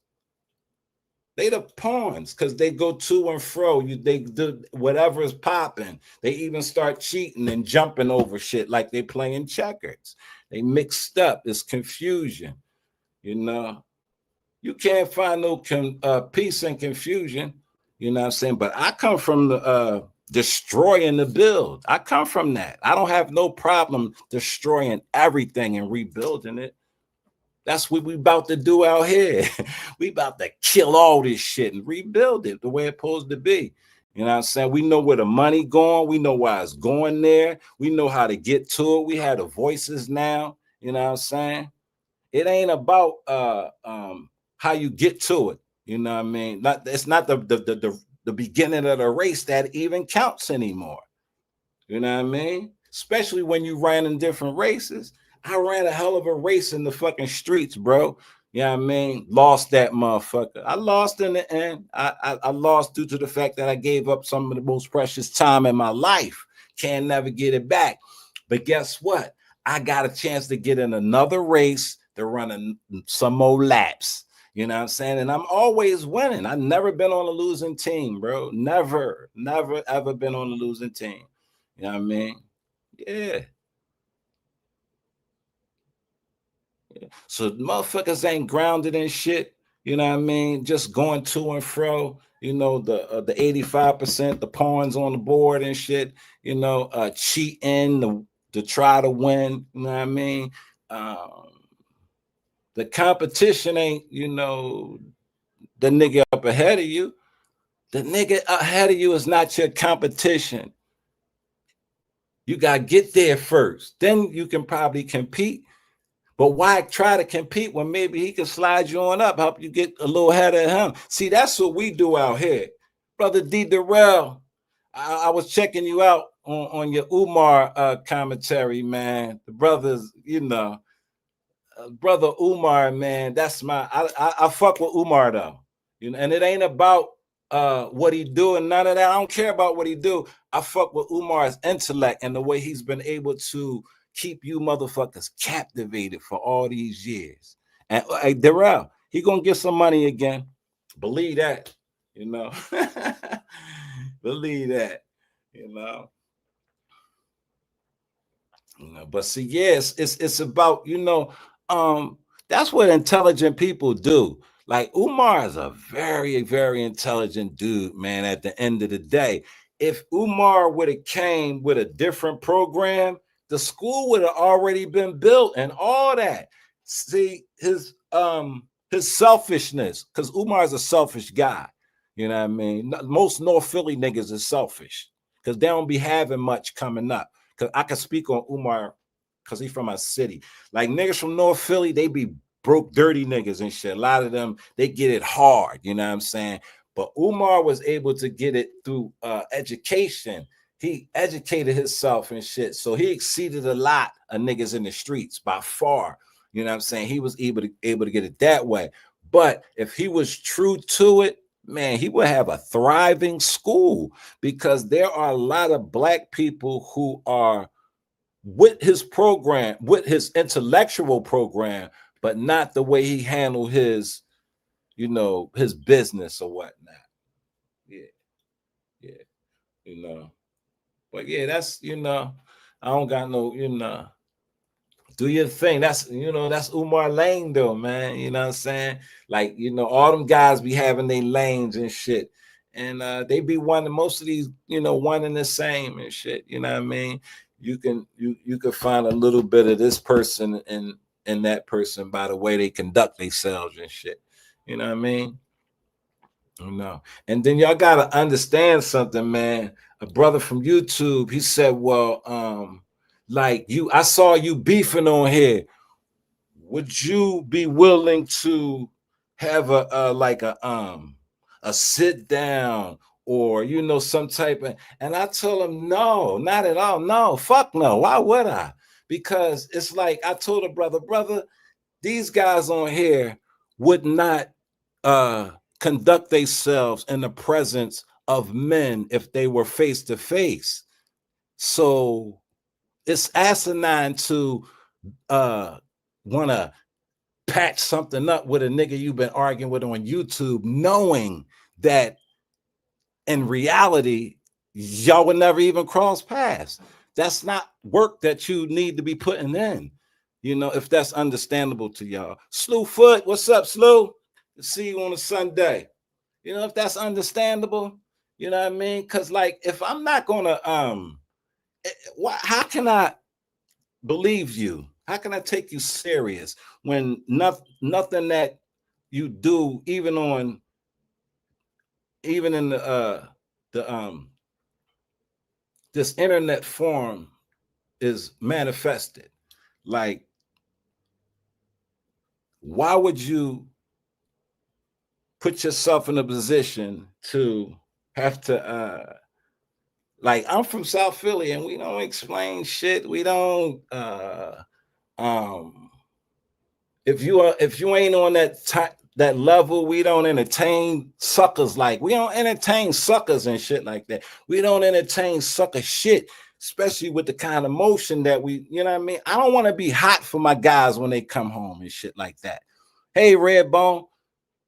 [SPEAKER 1] They the pawns because they go to and fro. They do whatever is popping. They even start cheating and jumping over shit like they playing checkers. They mixed up. It's confusion. You know, you can't find no peace and confusion. You know what I'm saying? But I come from the destroying the build. I come from that. I don't have no problem destroying everything and rebuilding it. That's what we about to do out here. We about to kill all this shit and rebuild it the way it's supposed to be. You know what I'm saying? We know where the money going. We know why it's going there. We know how to get to it. We have the voices now. You know what I'm saying? It ain't about how you get to it. You know what I mean? It's not the beginning of the race that even counts anymore. You know what I mean? Especially when you ran in different races. I ran a hell of a race in the fucking streets, bro. You know what I mean? Lost that motherfucker. I lost in the end. I lost due to the fact that I gave up some of the most precious time in my life. Can't never get it back. But guess what? I got a chance to get in another race to run some more laps. You know what I'm saying? And I'm always winning. I've never been on a losing team, bro. Never, ever been on a losing team. You know what I mean? Yeah. So motherfuckers ain't grounded in shit. You know what I mean? Just going to and fro. You know, the 85%, the pawns on the board and shit. You know, cheating to try to win. You know what I mean? The competition ain't, you know, the nigga up ahead of you. The nigga ahead of you is not your competition. You got to get there first. Then you can probably compete. But why try to compete when maybe he can slide you on up, help you get a little ahead of him? See, that's what we do out here. Brother D. Durrell, I was checking you out on your Umar commentary, man. The brothers, you know, brother Umar, man, that's I fuck with Umar though. You know, and it ain't about what he do and none of that. I don't care about what he do. I fuck with Umar's intellect and the way he's been able to keep you motherfuckers captivated for all these years. And hey, Darrell, he gonna get some money again. Believe that, you know. Believe that, you know. You know, but see, yes, it's about, you know, that's what intelligent people do. Like Umar is a very, very intelligent dude, man. At the end of the day, if Umar would have came with a different program, the school would have already been built and all that. See, his selfishness, because Umar is a selfish guy. You know what I mean? Most North Philly niggas is selfish because they don't be having much coming up. Cause I can speak on Umar because he's from my city. Like niggas from North Philly, they be broke, dirty niggas and shit. A lot of them, they get it hard, you know what I'm saying? But Umar was able to get it through education. He educated himself and shit. So he exceeded a lot of niggas in the streets by far. You know what I'm saying? He was able to get it that way. But if he was true to it, man, he would have a thriving school because there are a lot of black people who are with his program, with his intellectual program, but not the way he handled his, you know, his business or whatnot. Yeah, yeah, you know. But yeah, that's, you know, I don't got no, you know, do your thing. That's, you know, that's Umar Lane though, man. You know what I'm saying? Like, you know, all them guys be having their lanes and shit. And they be one most of these, you know, one and the same and shit. You know what I mean? You can find a little bit of this person and that person by the way they conduct themselves and shit. You know what I mean? You know. And then y'all gotta understand something, man. A brother from YouTube, he said, well, like I saw you beefing on here. Would you be willing to have a sit down or, you know, some type of, and I told him no, not at all. No, fuck no. Why would I? Because it's like I told a brother, these guys on here would not conduct themselves in the presence of men if they were face to face. So it's asinine to want to patch something up with a nigga you've been arguing with on YouTube, knowing that in reality, y'all would never even cross paths. That's not work that you need to be putting in, you know, if that's understandable to y'all. Slew Foot, what's up, Slew? See you on a Sunday. You know, if that's understandable, you know what I mean? Because, like, if I'm not gonna, how can I believe you? How can I take you serious when nothing that you do, even in the this internet form is manifested? Like, why would you put yourself in a position to have to like, I'm from South Philly and we don't explain shit. We don't um if you ain't on that level, we don't entertain suckers. Like, we don't entertain suckers and shit like that. We don't entertain sucker shit, especially with the kind of motion that we, you know what I mean? I don't want to be hot for my guys when they come home and shit like that. Hey, Redbone,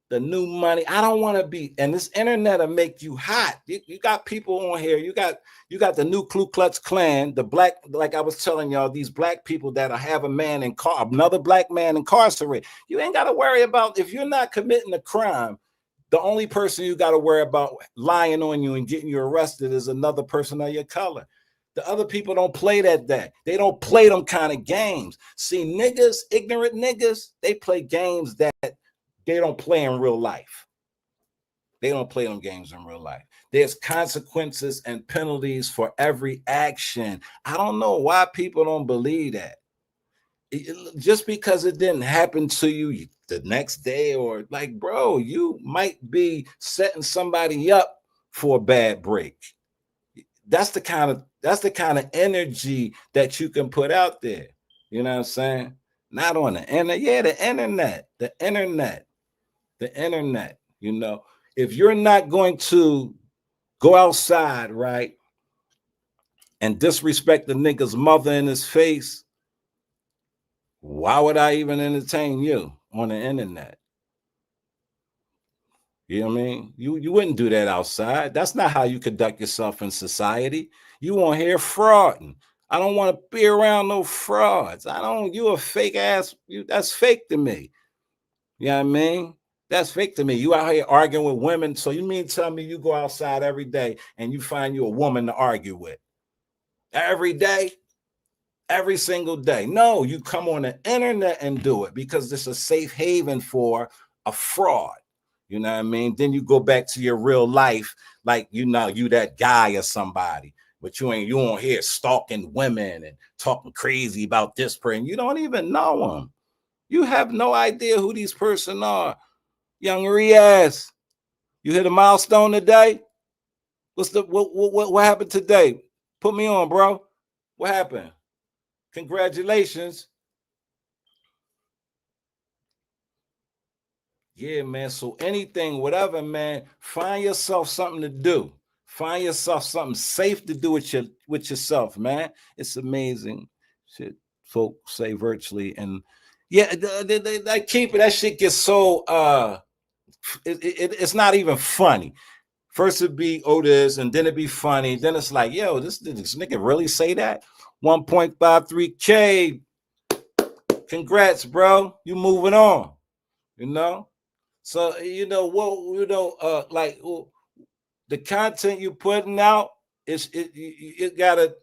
[SPEAKER 1] the new money. I don't want to be, and this internet will make you hot. You got people on here. You got the new Ku Klux Klan, the black, like I was telling y'all, these black people that have another black man incarcerated. You ain't got to worry about, if you're not committing a crime, the only person you got to worry about lying on you and getting you arrested is another person of your color. The other people don't play that. They don't play them kind of games. See, niggas, ignorant niggas, they play games that they don't play in real life. They don't play them games in real life. There's consequences and penalties for every action. I don't know why people don't believe that. Just because it didn't happen to you the next day, or like, bro, you might be setting somebody up for a bad break. That's the kind of energy that you can put out there. You know what I'm saying? Not on the internet. Yeah, the internet, you know. If you're not going to go outside, right, and disrespect the nigga's mother in his face, why would I even entertain you on the internet? You know what I mean? You wouldn't do that outside. That's not how you conduct yourself in society. You won't hear frauding. I don't want to be around no frauds. You a fake ass, that's fake to me. You know what I mean? That's fake to me. You out here arguing with women. So you mean tell me you go outside every day and you find you a woman to argue with? Every day? Every single day? No, you come on the internet and do it because it's a safe haven for a fraud. You know what I mean? Then you go back to your real life, like, you know, you that guy or somebody, but you on here stalking women and talking crazy about this person. You don't even know them. You have no idea who these person are. Young Riaz, you hit a milestone today? What happened today? Put me on, bro. What happened? Congratulations. Yeah, man. So anything, whatever, man, find yourself something to do. Find yourself something safe to do with yourself, man. It's amazing. Shit, folks say virtually. And yeah, they keep it. That shit gets so it's not even funny. First it'd be Otis, and then it'd be funny. Then it's like, yo, this nigga really say that? 1.53K. Congrats, bro. You moving on, you know? So, you know, like the content you putting out, you gotta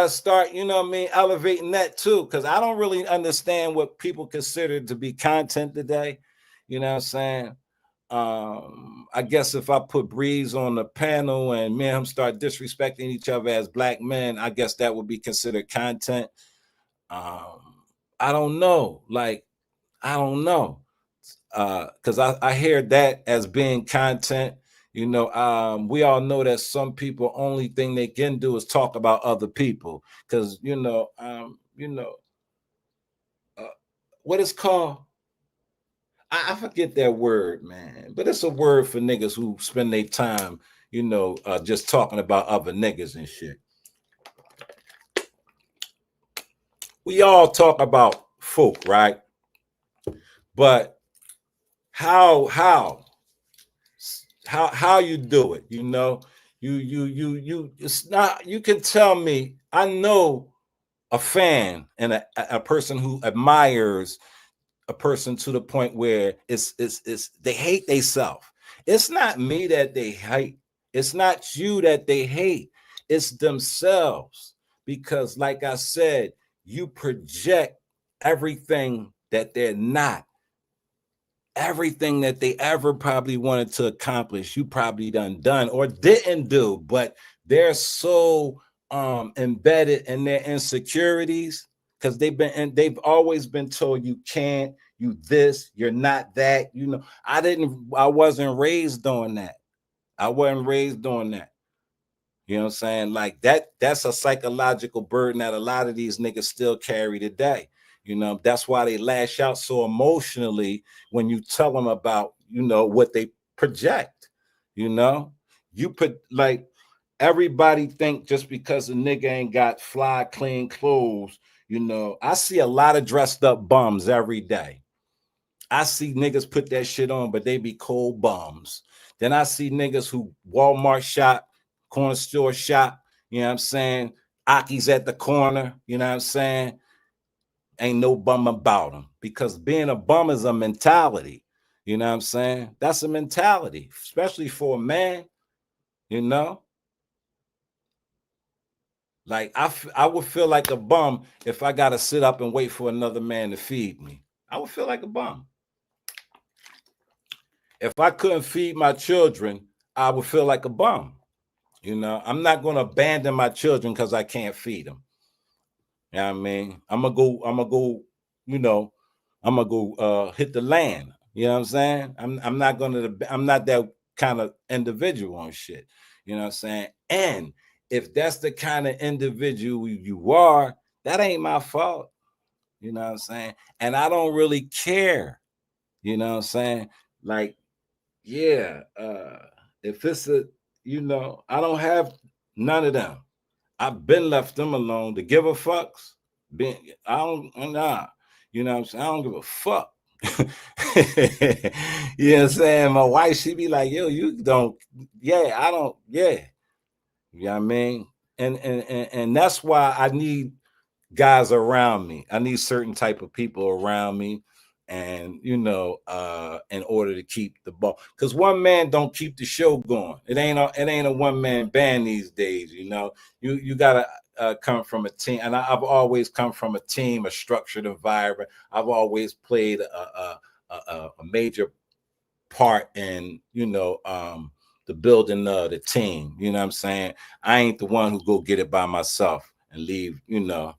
[SPEAKER 1] start, you know what I mean, elevating that too. Cause I don't really understand what people consider to be content today. You know what I'm saying? I guess if I put Breeze on the panel and me and him start disrespecting each other as black men, I guess that would be considered content. I don't know. Like, I don't know. Because I hear that as being content. You know, we all know that some people only thing they can do is talk about other people. Because what it's called. I forget that word, man, but it's a word for niggas who spend their time, just talking about other niggas and shit. We all talk about folk, right? But how you do it, it's not, you can tell me, I know a fan and a person who admires a person to the point where it's they hate themselves. It's not me that they hate. It's not you that they hate. It's themselves. Because like I said, you project everything that they're not. Everything that they ever probably wanted to accomplish, you probably done or didn't do, but they're so embedded in their insecurities because they've always been told you can't, you this, you're not that. You know, I wasn't raised on that. I wasn't raised on that. You know what I'm saying? Like that's a psychological burden that a lot of these niggas still carry today. You know, that's why they lash out so emotionally when you tell them about, you know, what they project. You know, you put like everybody think just because a nigga ain't got fly, clean clothes, you know, I see a lot of dressed up bums every day. I see niggas put that shit on, but they be cold bums. Then I see niggas who Walmart shop, corner store shop, you know what I'm saying? Aki's at the corner, you know what I'm saying? Ain't no bum about them because being a bum is a mentality. You know what I'm saying? That's a mentality, especially for a man, you know? Like I would feel like a bum if I got to sit up and wait for another man to feed me. I would feel like a bum. If I couldn't feed my children, I would feel like a bum. You know, I'm not going to abandon my children because I can't feed them. You know what I mean? I'm gonna go, you know, I'm gonna go hit the land. You know what I'm saying? I'm not that kind of individual on shit. You know what I'm saying? And if that's the kind of individual you are, that ain't my fault. You know what I'm saying? And I don't really care. You know what I'm saying? Like, yeah, if it's a, you know, I don't have none of them. I've been left them alone. To give a fucks, been I don't nah. You know what I'm saying? I don't give a fuck. You know what I'm saying? My wife, she be like, yo, you don't, yeah, I don't, yeah. You know what I mean? And that's why I need guys around me. I need certain type of people around me, and you know, in order to keep the ball. Because one man don't keep the show going. It ain't a one man band these days. You know, you gotta come from a team, and I've always come from a team, a structured environment. I've always played a major part in, you know, the building of the team. You know what I'm saying? I ain't the one who go get it by myself and leave, you know.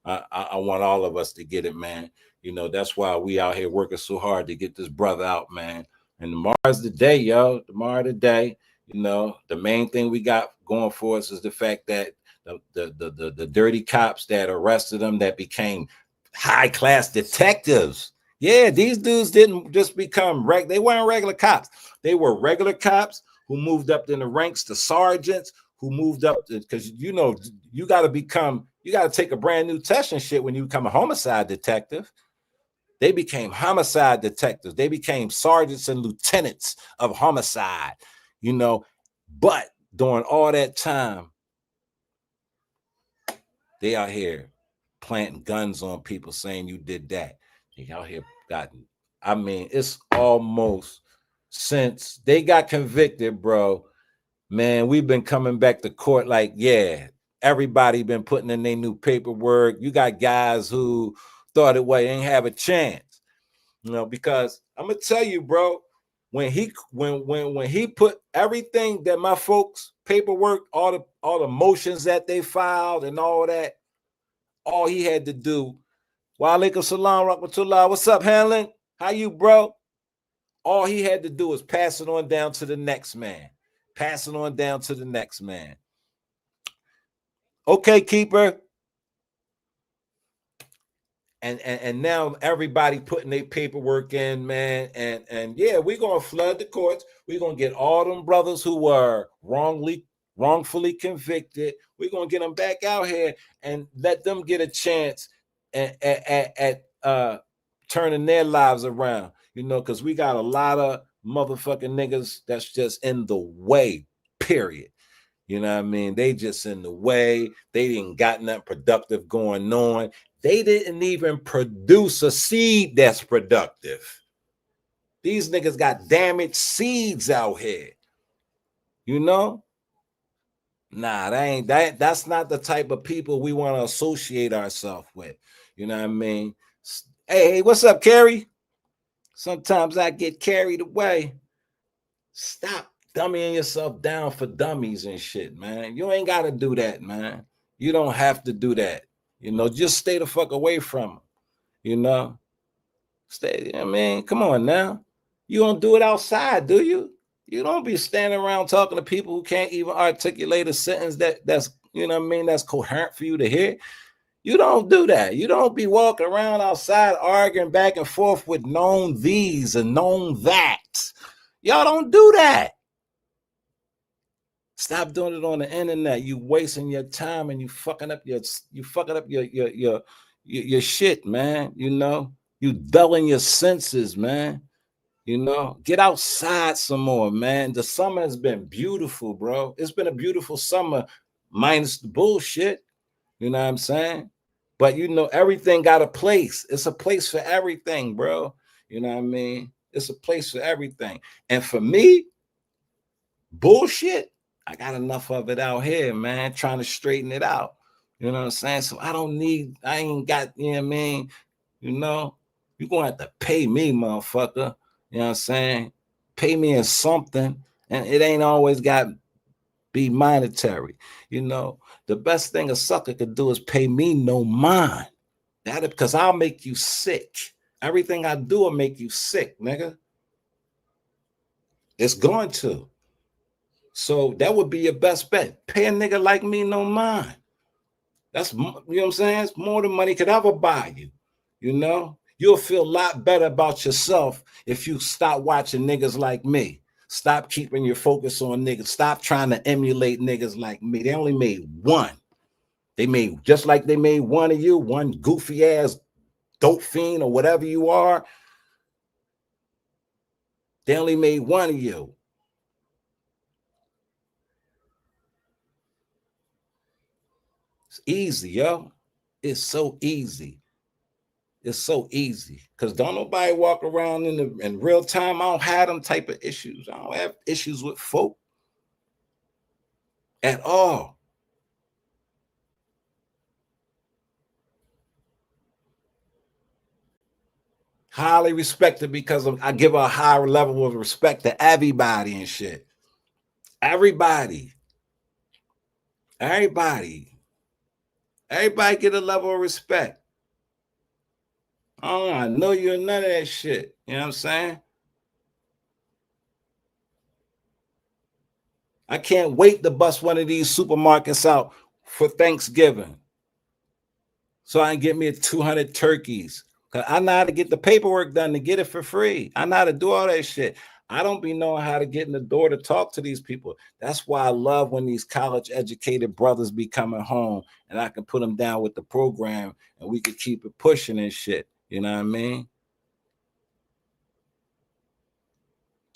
[SPEAKER 1] I want all of us to get it, man. You know, that's why we out here working so hard to get this brother out, man. And tomorrow's the day, yo. Tomorrow the day. You know, the main thing we got going for us is the fact that the dirty cops that arrested them that became high class detectives. Yeah, these dudes didn't just become they weren't regular cops. They were regular cops who moved up in the ranks to sergeants, who moved up because you know you got to take a brand new test and shit when you become a homicide detective. They became homicide detectives. They became sergeants and lieutenants of homicide, you know. But during all that time, they out here planting guns on people saying you did that. They out here gotten, I mean, it's almost since they got convicted, bro. Man, we've been coming back to court like, yeah, everybody been putting in their new paperwork. You got guys who thought it way ain't have a chance, you know, because I'm gonna tell you, bro, when he put everything that my folks paperwork, all the motions that they filed and all that, all he had to do, wa alaikum salam rahmatullah, what's up, Hanlon? How you, bro? All he had to do was pass it on down to the next man. Pass it on down to the next man. Okay, keeper. And now everybody putting their paperwork in, man. And yeah, we're gonna flood the courts. We're gonna get all them brothers who were wrongfully convicted. We're gonna get them back out here and let them get a chance at turning their lives around, you know, because we got a lot of motherfucking niggas that's just in the way, period. You know what I mean? They just in the way. They didn't got nothing productive going on. They didn't even produce a seed that's productive. These niggas got damaged seeds out here. You know? Nah, that's not the type of people we want to associate ourselves with. You know what I mean? Hey, what's up, Carrie? Sometimes I get carried away. Stop dummying yourself down for dummies and shit, man. You ain't got to do that, man. You don't have to do that. You know, just stay the fuck away from them, you know? Stay. I mean, come on now. You don't do it outside, do you? You don't be standing around talking to people who can't even articulate a sentence that's you know what I mean, that's coherent for you to hear. You don't do that. You don't be walking around outside arguing back and forth with known these and known that. Y'all don't do that. Stop doing it on the internet. You wasting your time and you fucking up your shit, man. You know, you dulling your senses, man. You know, get outside some more, man. The summer has been beautiful, bro. It's been a beautiful summer, minus the bullshit. You know what I'm saying? But you know, everything got a place. It's a place for everything, bro. You know what I mean? It's a place for everything. And for me, bullshit, I got enough of it out here, man, trying to straighten it out. You know what I'm saying? So I ain't got, you know what I mean? You know, you're gonna have to pay me, motherfucker. You know what I'm saying? Pay me in something, and it ain't always got be monetary. You know, the best thing a sucker could do is pay me no mind. That because I'll make you sick. Everything I do will make you sick, nigga. It's going to. So that would be your best bet. Pay a nigga like me no mind. That's, you know what I'm saying? It's more than money could ever buy you. You know, you'll feel a lot better about yourself if you stop watching niggas like me. Stop keeping your focus on niggas. Stop trying to emulate niggas like me. They only made one. They made just like they made one of you, one goofy ass dope fiend or whatever you are. They only made one of you. It's easy, yo. It's so easy. It's so easy because don't nobody walk around in real time. I don't have them type of issues. I don't have issues with folk at all. Highly respected because I give a higher level of respect to everybody and shit. Everybody. Everybody get a level of respect. Oh, I know you're none of that shit. You know what I'm saying? I can't wait to bust one of these supermarkets out for Thanksgiving. So I can get me 200 turkeys. Cause I know how to get the paperwork done to get it for free. I know how to do all that shit. I don't be knowing how to get in the door to talk to these people. That's why I love when these college educated brothers be coming home and I can put them down with the program and we could keep it pushing and shit. You know what I mean?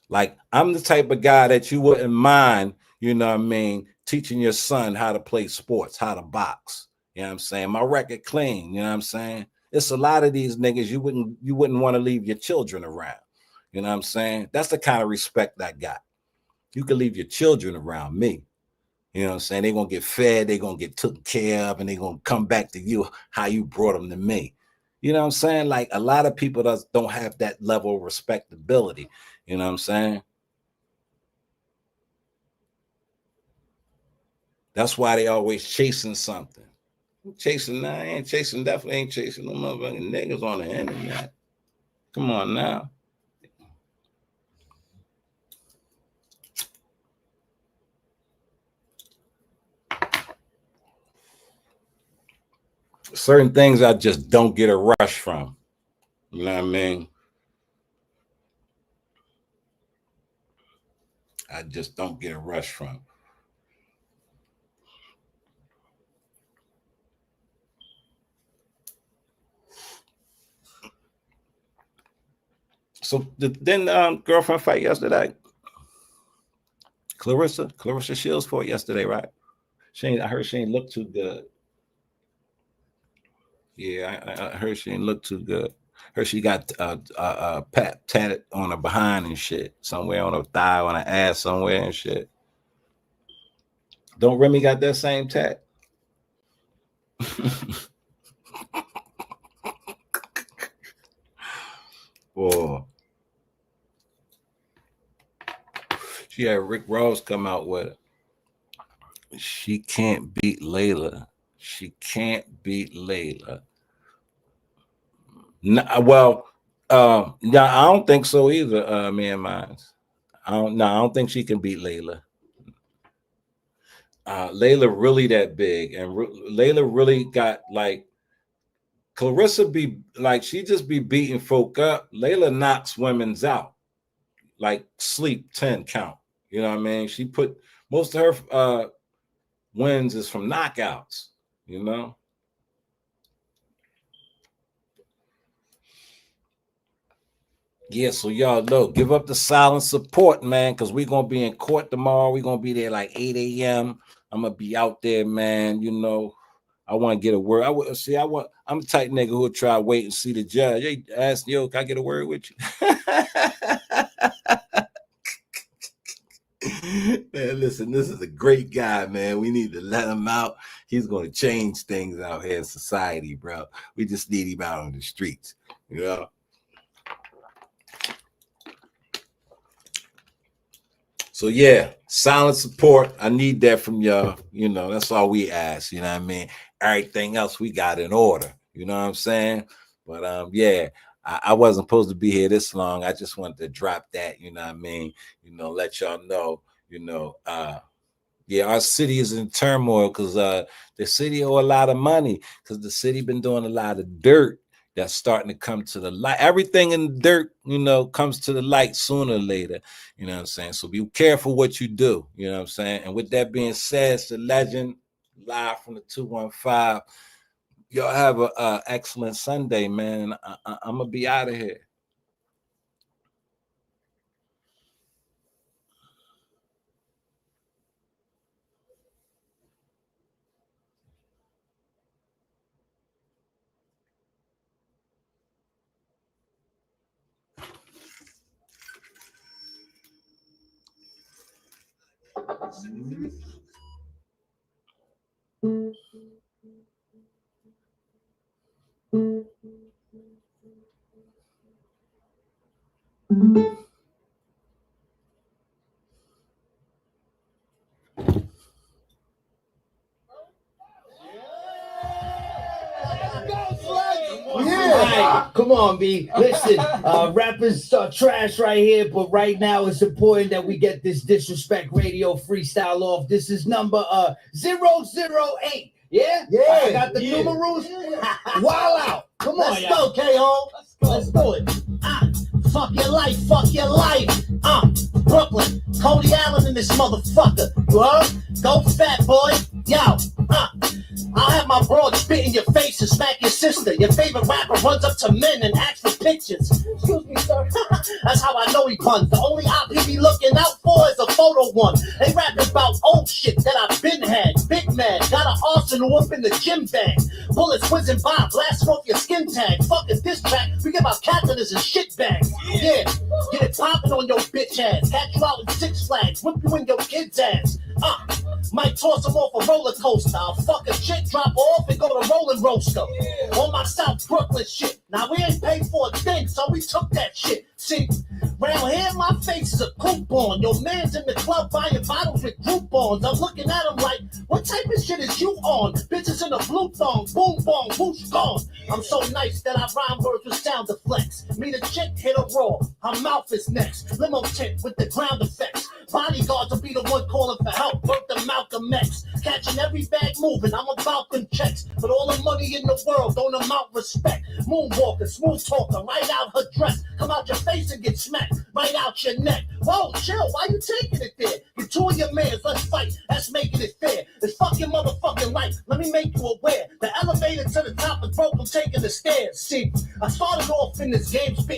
[SPEAKER 1] Like I'm the type of guy that you wouldn't mind, you know what I mean, teaching your son how to play sports, how to box. You know what I'm saying? My record clean, you know what I'm saying? It's a lot of these niggas you wouldn't want to leave your children around. You know what I'm saying? That's the kind of respect I got. You can leave your children around me. You know what I'm saying? They're gonna get fed, they're gonna get taken care of, and they're gonna come back to you how you brought them to me. You know what I'm saying? Like a lot of people don't have that level of respectability. You know what I'm saying? That's why they always chasing something. Chasing now, I ain't chasing, definitely ain't chasing no motherfucking niggas on the internet. Come on now. Certain things I just don't get a rush from. You know what I mean? I just don't get a rush from. So then girlfriend fight yesterday. Clarissa Shields fought yesterday, right? I heard she ain't look too good. Yeah, I heard she ain't look too good. Heard she got pat tatted on her behind and shit, somewhere on her thigh, on her ass, somewhere and shit. Don't Remy got that same tat? Boy, she had Rick Ross come out with it. She can't beat Layla. She can't beat Layla. No, well, Yeah, I don't think so either. Me and mine. I don't think she can beat Layla. Layla really that big, and Layla really got like Clarissa be like she just be beating folk up. Layla knocks women's out like sleep 10 count. You know what I mean? She put most of her wins is from knockouts. You know. Yeah, so y'all know, give up the silent support, man, because we're gonna be in court tomorrow. We're gonna be there like 8 a.m. I'm gonna be out there, man. You know, I want to get a word. I'm the type nigga who'll try to wait and see the judge. Hey, ask, yo, can I get a word with you? Man, listen, this is a great guy, man. We need to let him out. He's going to change things out here in society, bro. We just need him out on the streets, you know? So yeah, silent support. I need that from y'all. You know, that's all we ask. You know what I mean? Everything else we got in order. You know what I'm saying? But yeah, I wasn't supposed to be here this long. I just wanted to drop that. You know what I mean? You know, let y'all know. You know, yeah, our city is in turmoil because the city owe a lot of money because the city been doing a lot of dirt that's starting to come to the light. Everything in the dirt, you know, comes to the light sooner or later. You know what I'm saying? So be careful what you do. You know what I'm saying? And with that being said, it's the legend live from the 215. Y'all have a excellent Sunday, man. I'm gonna be out of here.
[SPEAKER 2] Right, come on, B. Listen, rappers are trash right here, but right now it's important that we get this Disrespect Radio freestyle off. This is number 008. Yeah?
[SPEAKER 3] Yeah.
[SPEAKER 2] I got the numerals. Wild out. Come on,
[SPEAKER 3] Let's go, K.O. Let's do it. Fuck your life, fuck your life. Brooklyn, Cody Allen in this motherfucker. You heard? Go fat boy. Yo, I'll have my broad spit in your face and smack your sister. Your favorite rapper runs up to men and asks for pictures. Excuse me, sir. That's how I know he puns. The only op he be looking out for is a photo one. They rapping about old shit that I've been had. Big man, got an arsenal up in the gym bag. Bullets whizzing by, blasting off your skin tag. Fucking this track, we give out catheters and shit bags. Yeah, get it popping on your bitch ass. Catch you out in Six Flags, whip you in your kid's ass. Might toss him off a roller coaster. I'll fuck a chick, drop her off and go to Rolling Roaster. On my South Brooklyn shit. Now we ain't paid for a thing, so we took that shit. See, round here my face is a coupon. Your man's in the club buying bottles with Groupons. I'm looking at him like, what type of shit is you on? Bitches in a blue thong, boom bong, whoosh gone. I'm so nice that I rhyme words with sound effects. Me the chick hit a raw, her mouth is next. Limo tip with the ground effects. Bodyguards will be the one calling for help. Work the Malcolm X. Catching every bag moving, I'm about them checks. But all the money in the world don't amount respect. Moonwalker, smooth talker, right out her dress. Come out your face and get smacked, right out your neck. Whoa, chill, why you taking it there? You two of your mans, let's fight, that's making it fair. It's fucking motherfucking life, let me make you aware. The elevator to the top is broke, I'm taking the stairs. See, I started off in this game spitting